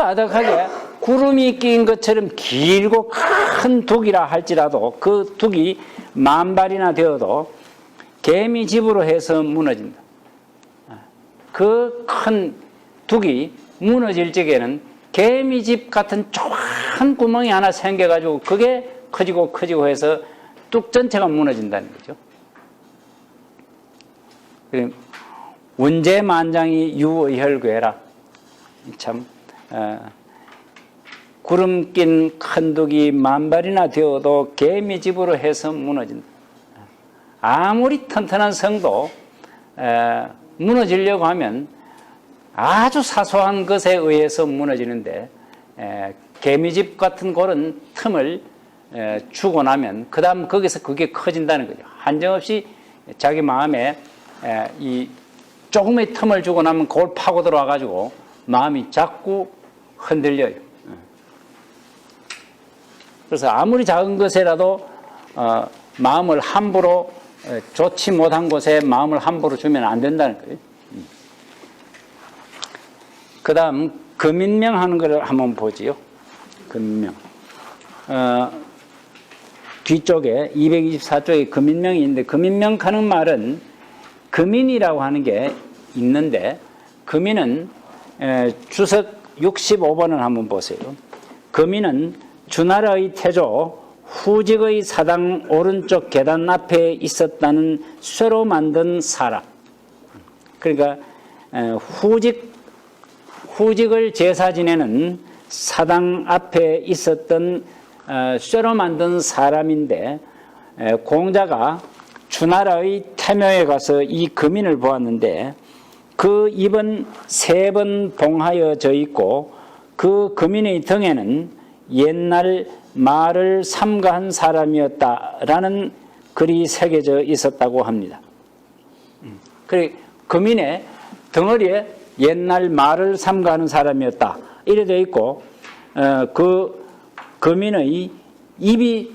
아득하게 구름이 낀 것처럼 길고 큰 둑이라 할지라도 그 둑이 10,000발이나 되어도 개미 집으로 해서 무너진다. 그 큰 둑이 무너질 적에는 개미 집 같은 조그만 구멍이 하나 생겨가지고 그게 커지고 해서 뚝 전체가 무너진다는 거죠. 운제만장이 유의혈괴라. 참 구름 낀 큰 둑이 10,000발이나 되어도 개미 집으로 해서 무너진다. 아무리 튼튼한 성도 무너지려고 하면 아주 사소한 것에 의해서 무너지는데, 개미집 같은 그런 틈을 주고 나면 그 다음 거기서 그게 커진다는 거죠. 한정없이 자기 마음에 이 조금의 틈을 주고 나면 그걸 파고 들어와 가지고 마음이 자꾸 흔들려요. 그래서 아무리 작은 것이라도 마음을 함부로 좋지 못한 곳에 마음을 함부로 주면 안 된다는 거예요. 그 다음 금인명 하는 걸 한번 보지요. 금인명. 뒤쪽에 224쪽에 금인명이 있는데, 금인명 하는 말은 금인이라고 하는 게 있는데, 금인은 주석 65번을 한번 보세요. 금인은 주나라의 태조 후직의 사당 오른쪽 계단 앞에 있었다는 쇠로 만든 사람. 그러니까 후직을 제사 지내는 사당 앞에 있었던 쇠로 만든 사람인데, 공자가 주나라의 태묘에 가서 이 금인을 보았는데 그 입은 3번 봉하여져 있고 그 금인의 등에는 옛날 말을 삼가한 사람이었다라는 글이 새겨져 있었다고 합니다. 그래, 금인의 덩어리에 옛날 말을 삼가하는 사람이었다 이래 되어 있고, 그 금인의 입이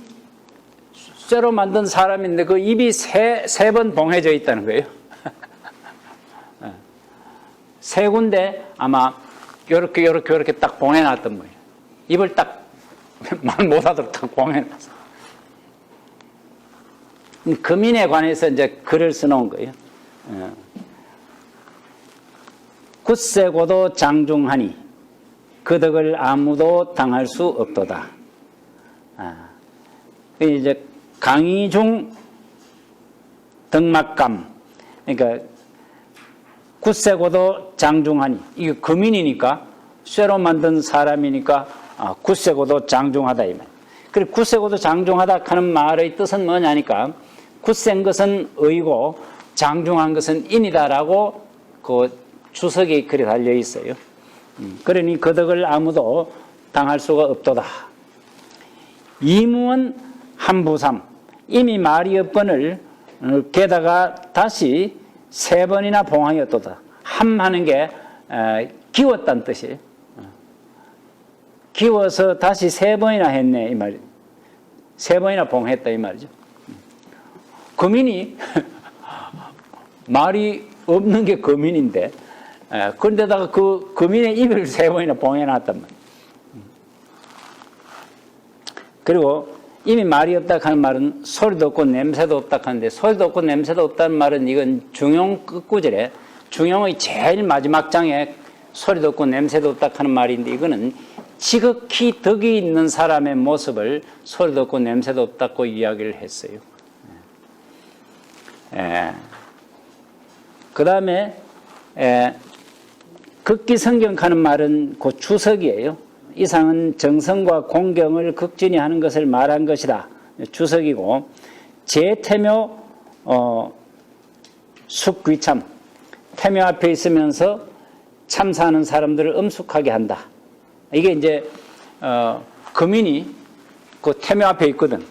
쇠로 만든 사람인데 그 입이 세 번 봉해져 있다는 거예요. 3군데 아마 요렇게 딱 봉해놨던 거예요. 입을 딱 말 못하도록 딱 봉해놨어. 금인에 관해서 이제 글을 써놓은 거예요. 굳세고도 장중하니 그 덕을 아무도 당할 수 없도다. 이제 강의 중 덕막감, 그러니까 굳세고도 장중하니. 이게 금인이니까 쇠로 만든 사람이니까 굳세고도 장중하다 이 말. 그리고 굳세고도 장중하다 하는 말의 뜻은 뭐냐니까 굳센 것은 의고 장중한 것은 인이다라고 그 주석이 그리 달려 있어요. 그러니 그 덕을 아무도 당할 수가 없도다. 이무원 한부삼. 이미 말이 없건을 게다가 다시 3번이나 봉하였도다. 함하는 게 기웠다는 뜻이에요. 기워서 다시 3번이나 했네 이 말이에요. 3번이나 봉했다 이 말이죠. 금인이 말이 없는 게 금인인데 그런데다가 그 금인의 입을 3번이나 봉해놨단 말이에요. 그리고 이미 말이 없다 하는 말은 소리도 없고 냄새도 없다 하는데 소리도 없고 냄새도 없다는 말은 이건 중용 끝구절에 중용의 제일 마지막 장에 소리도 없고 냄새도 없다 하는 말인데 이거는 지극히 덕이 있는 사람의 모습을 소리도 없고 냄새도 없다고 이야기를 했어요. 그 다음에 극기성경하는 말은 그 주석이에요. 이상은 정성과 공경을 극진히 하는 것을 말한 것이다. 주석이고 제태묘 숙귀참 태묘 앞에 있으면서 참사하는 사람들을 엄숙하게 한다. 이게 이제 금인이 그 태묘 앞에 있거든.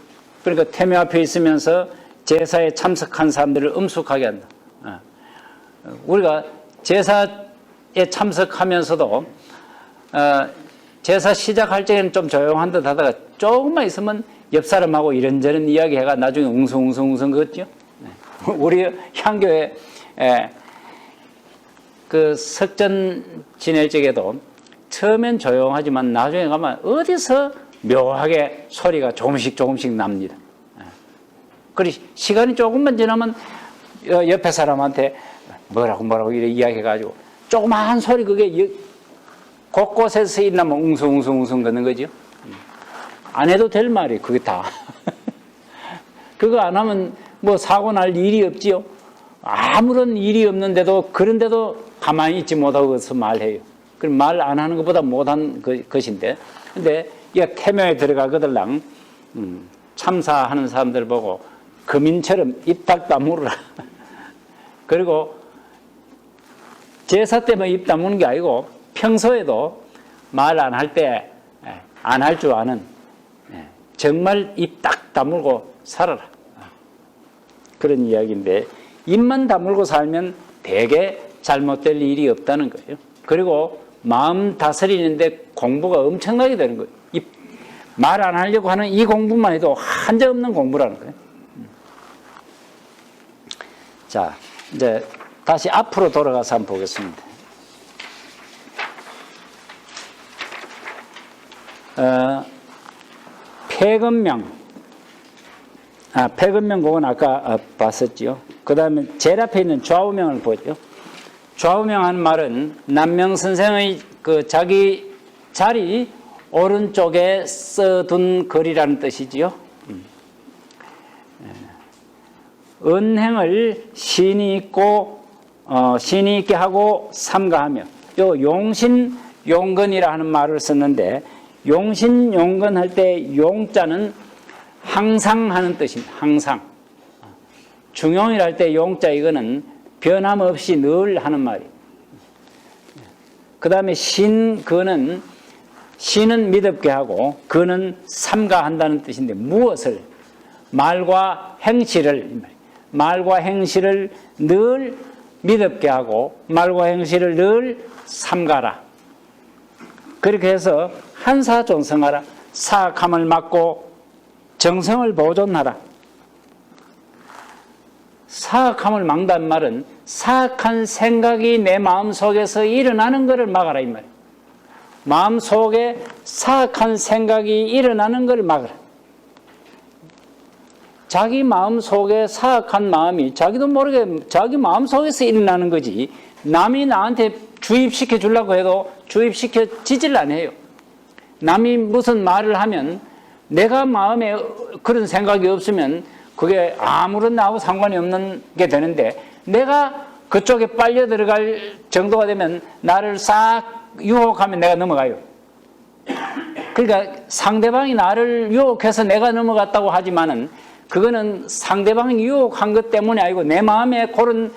그러니까 태묘 앞에 있으면서 제사에 참석한 사람들을 엄숙하게 한다. 우리가 제사에 참석하면서도 제사 시작할 적에는 좀 조용한 듯 하다가 조금만 있으면 옆 사람하고 이런저런 이야기해가 나중에 웅성웅성 그랬죠. 우리 향교에 그 석전 지낼 적에도 처음엔 조용하지만 나중에 가면 어디서 묘하게 소리가 조금씩 납니다. 그리고 시간이 조금만 지나면 옆에 사람한테 뭐라고 이렇게 이야기해가지고 조그마한 소리 그게 곳곳에서 있나면 웅성웅성 거는 거죠. 안 해도 될 말이에요. 그게 다. 그거 안 하면 뭐 사고 날 일이 없지요. 아무런 일이 없는데도 그런데도 가만히 있지 못하고 그래서 말해요. 그럼 말 안 하는 것보다 못한 것인데 근데 이 태묘에 들어가거들랑 참사하는 사람들 보고 금인처럼 입 딱 다물어라. 그리고 제사 때문에 입 다무는 게 아니고 평소에도 말 안 할 때 안 할 줄 아는 정말 입 딱 다물고 살아라. 그런 이야기인데 입만 다물고 살면 대개 잘못될 일이 없다는 거예요. 그리고 마음 다스리는데 공부가 엄청나게 되는 거예요. 말 안 하려고 하는 이 공부만 해도 한정없는 공부라는 거예요. 자, 이제 다시 앞으로 돌아가서 한번 보겠습니다. 폐근명. 폐근명 그건 아까 봤었죠. 그 다음에 제일 앞에 있는 좌우명을 보죠. 좌우명 하는 말은 남명 선생의 그 자기 자리 오른쪽에 써둔 글이라는 뜻이지요. 은행을 신이 있게 하고 삼가하며 요 용신용건이라 하는 말을 썼는데 용신용건 할 때 용자는 항상 하는 뜻입니다. 항상. 중용이라 할 때 용자 이거는 변함없이 늘 하는 말이에요. 그 다음에 신은 믿음게 하고 그는 삼가한다는 뜻인데 무엇을 말과 행실을 늘 믿음게 하고 말과 행실을 늘 삼가라. 그렇게 해서 한사존성하라. 사악함을 막고 정성을 보존하라. 사악함을 막다는 말은 사악한 생각이 내 마음속에서 일어나는 것을 막아라 이 말이에요. 마음속에 사악한 생각이 일어나는 것을 막아라. 자기 마음속에 사악한 마음이 자기도 모르게 자기 마음속에서 일어나는 거지 남이 나한테 주입시켜 주려고 해도 주입시켜 지질 안 해요. 남이 무슨 말을 하면 내가 마음에 그런 생각이 없으면 그게 아무런 나하고 상관이 없는 게 되는데 내가 그쪽에 빨려 들어갈 정도가 되면 나를 싹 유혹하면 내가 넘어가요. 그러니까 상대방이 나를 유혹해서 내가 넘어갔다고 하지만은 그거는 상대방이 유혹한 것 때문이 아니고 내 마음에 그런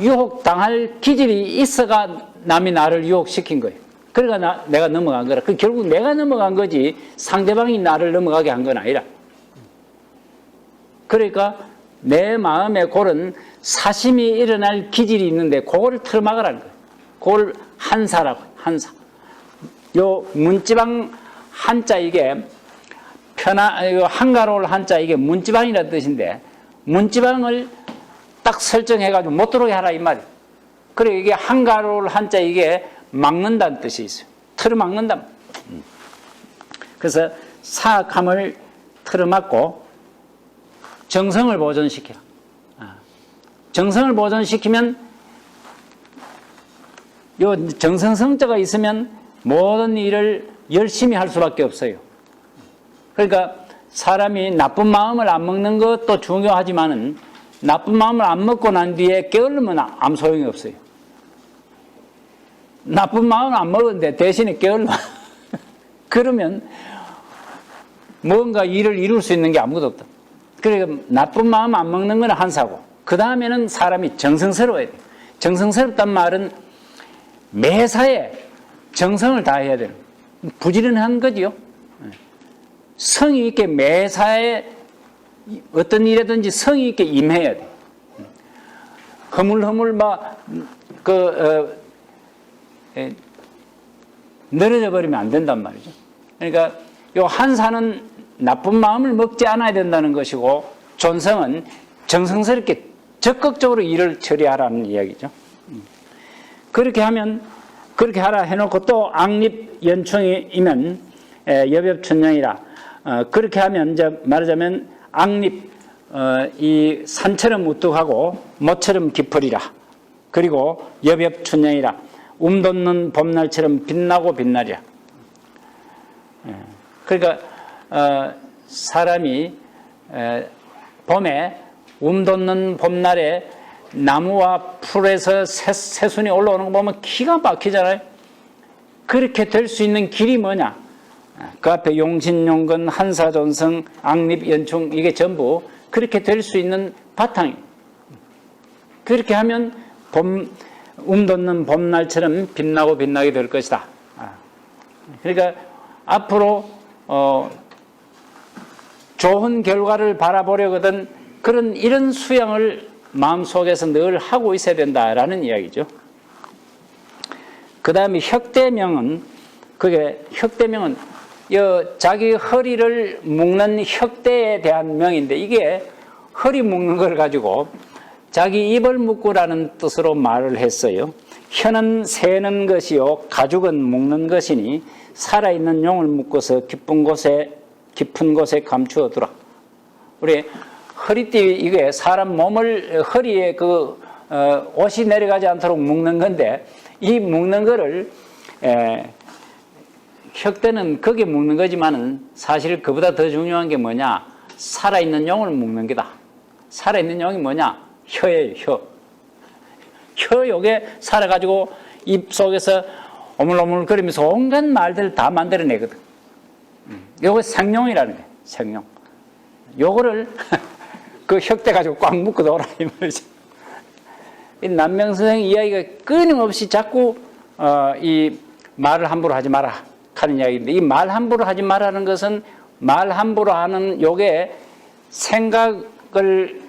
유혹당할 기질이 있어가 남이 나를 유혹시킨 거예요. 그러니까 내가 넘어간 거라. 결국 내가 넘어간 거지 상대방이 나를 넘어가게 한 건 아니라. 그러니까 내 마음에 그런 사심이 일어날 기질이 있는데 그거를 틀어막으라는 거예요. 그걸 한사라고 해요. 한사. 요 문지방 한자 이게 한가로울 한자 이게 문지방이라는 뜻인데 문지방을 딱 설정해가지고 못 들어오게 하라 이 말이에요. 그래 이게 한가로울 한자 이게 막는다는 뜻이 있어요. 틀어막는다. 그래서 사악함을 틀어막고 정성을 보존시켜. 정성을 보존시키면 요 정성성자가 있으면 모든 일을 열심히 할 수밖에 없어요. 그러니까 사람이 나쁜 마음을 안 먹는 것도 중요하지만은 나쁜 마음을 안 먹고 난 뒤에 게으르면 아무 소용이 없어요. 나쁜 마음을 안 먹었는데 대신에 게을러. 그러면 뭔가 일을 이룰 수 있는 게 아무것도 없다. 그러니까 나쁜 마음 안 먹는 건 한사고 그 다음에는 사람이 정성스러워야 돼요. 정성스럽단 말은 매사에 정성을 다해야 돼요. 부지런한 거지요. 성의 있게 매사에 어떤 일이든지 성의 있게 임해야 돼. 허물허물 늘어져 버리면 안 된단 말이죠. 그러니까 요 한사는 나쁜 마음을 먹지 않아야 된다는 것이고 존성은 정성스럽게 적극적으로 일을 처리하라는 이야기죠. 그렇게 하라 해놓고 또 악립 연충이면 여벽춘령이라 그렇게 하면 이제 말하자면 악립 이 산처럼 우뚝하고 모처럼 깊으리라. 그리고 여벽춘령이라 돋는 봄날처럼 빛나고 빛나리라. 그러니까 사람이 봄에 돋는 봄날에 나무와 풀에서 새순이 올라오는 거 보면 기가 막히잖아요. 그렇게 될 수 있는 길이 뭐냐? 그 앞에 용신용건, 한사존성, 악립연충 이게 전부 그렇게 될 수 있는 바탕이. 그렇게 하면 돋는 봄날처럼 빛나고 빛나게 될 것이다. 그러니까 앞으로 좋은 결과를 바라보려거든 이런 수양을 마음속에서 늘 하고 있어야 된다라는 이야기죠. 그 다음에 혁대명은 자기 허리를 묶는 혁대에 대한 명인데 이게 허리 묶는 걸 가지고 자기 입을 묶으라는 뜻으로 말을 했어요. 혀는 세는 것이요 가죽은 묶는 것이니 살아있는 용을 묶어서 깊은 곳에 감추어 두라. 우리 허리띠 이게 사람 몸을 허리에 옷이 내려가지 않도록 묶는 건데 이 묶는 거를 혁대는 거기에 묶는 거지만은 사실 그보다 더 중요한 게 뭐냐? 살아있는 용을 묶는 게다. 살아있는 용이 뭐냐? 혀예요, 혀. 혀 요게 살아가지고 입 속에서 오물오물거리면서 온갖 말들을 다 만들어내거든. 요거 생룡이라는 거예요, 생룡. 요거를 그 혁대 가지고 꽉 묶어 놓으라 이 말이죠. 이 남명 선생 이야기가 끊임없이 자꾸 이 말을 함부로 하지 마라 하는 이야기인데 이 말 함부로 하지 마라는 것은 말 함부로 하는 요게 생각을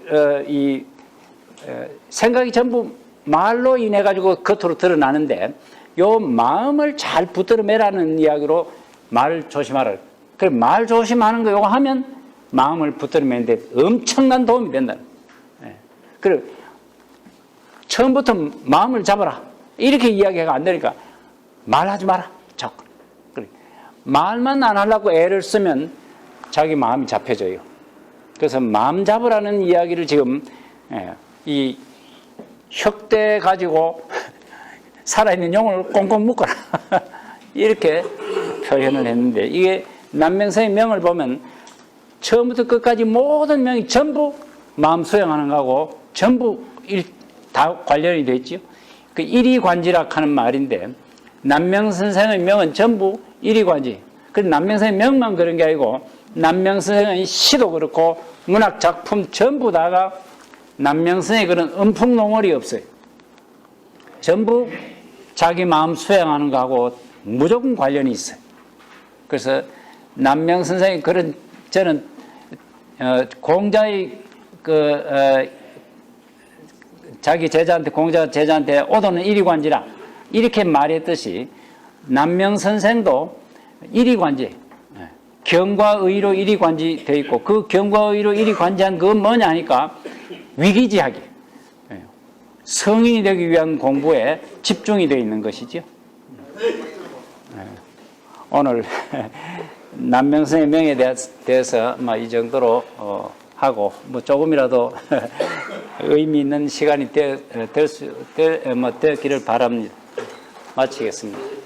생각이 전부 말로 인해 가지고 겉으로 드러나는데 요 마음을 잘 붙들어 매라는 이야기로 말 조심하라. 그래 말 조심하는 거 요거 하면 마음을 붙들어 매는데 엄청난 도움이 된다. 그래 처음부터 마음을 잡아라 이렇게 이야기가 안 되니까 말하지 마라. 자꾸 그래 말만 안 하려고 애를 쓰면 자기 마음이 잡혀져요. 그래서 마음 잡으라는 이야기를 지금 이 혁대 가지고 살아있는 용을 꽁꽁 묶어라 이렇게 표현을 했는데 이게 남명성의 명을 보면 처음부터 끝까지 모든 명이 전부 마음 수양하는 거하고 전부 다 관련이 돼 있죠. 그 일이관지라 하는 말인데 남명선생의 명은 전부 일이관지. 그 남명선생의 명만 그런 게 아니고 남명선생의 시도 그렇고 문학 작품 전부 다가 남명선생의 그런 음풍농월이 없어요. 전부 자기 마음 수행하는 거하고 무조건 관련이 있어요. 그래서 남명선생의 그런 저는 공자의 자기 제자한테 공자가 제자한테 오도는 일이관지라 이렇게 말했듯이 남명선생도 일이관지 경과 의로 일이관지 되어 있고 그 경과 의로 일이관지한 그건 뭐냐 하니까 위기지하기 성인이 되기 위한 공부에 집중이 되어 있는 것이죠. 오늘 남명선생의 명에 대해서 이 정도로 하고 조금이라도 의미 있는 시간이 되었기를 바랍니다. 마치겠습니다.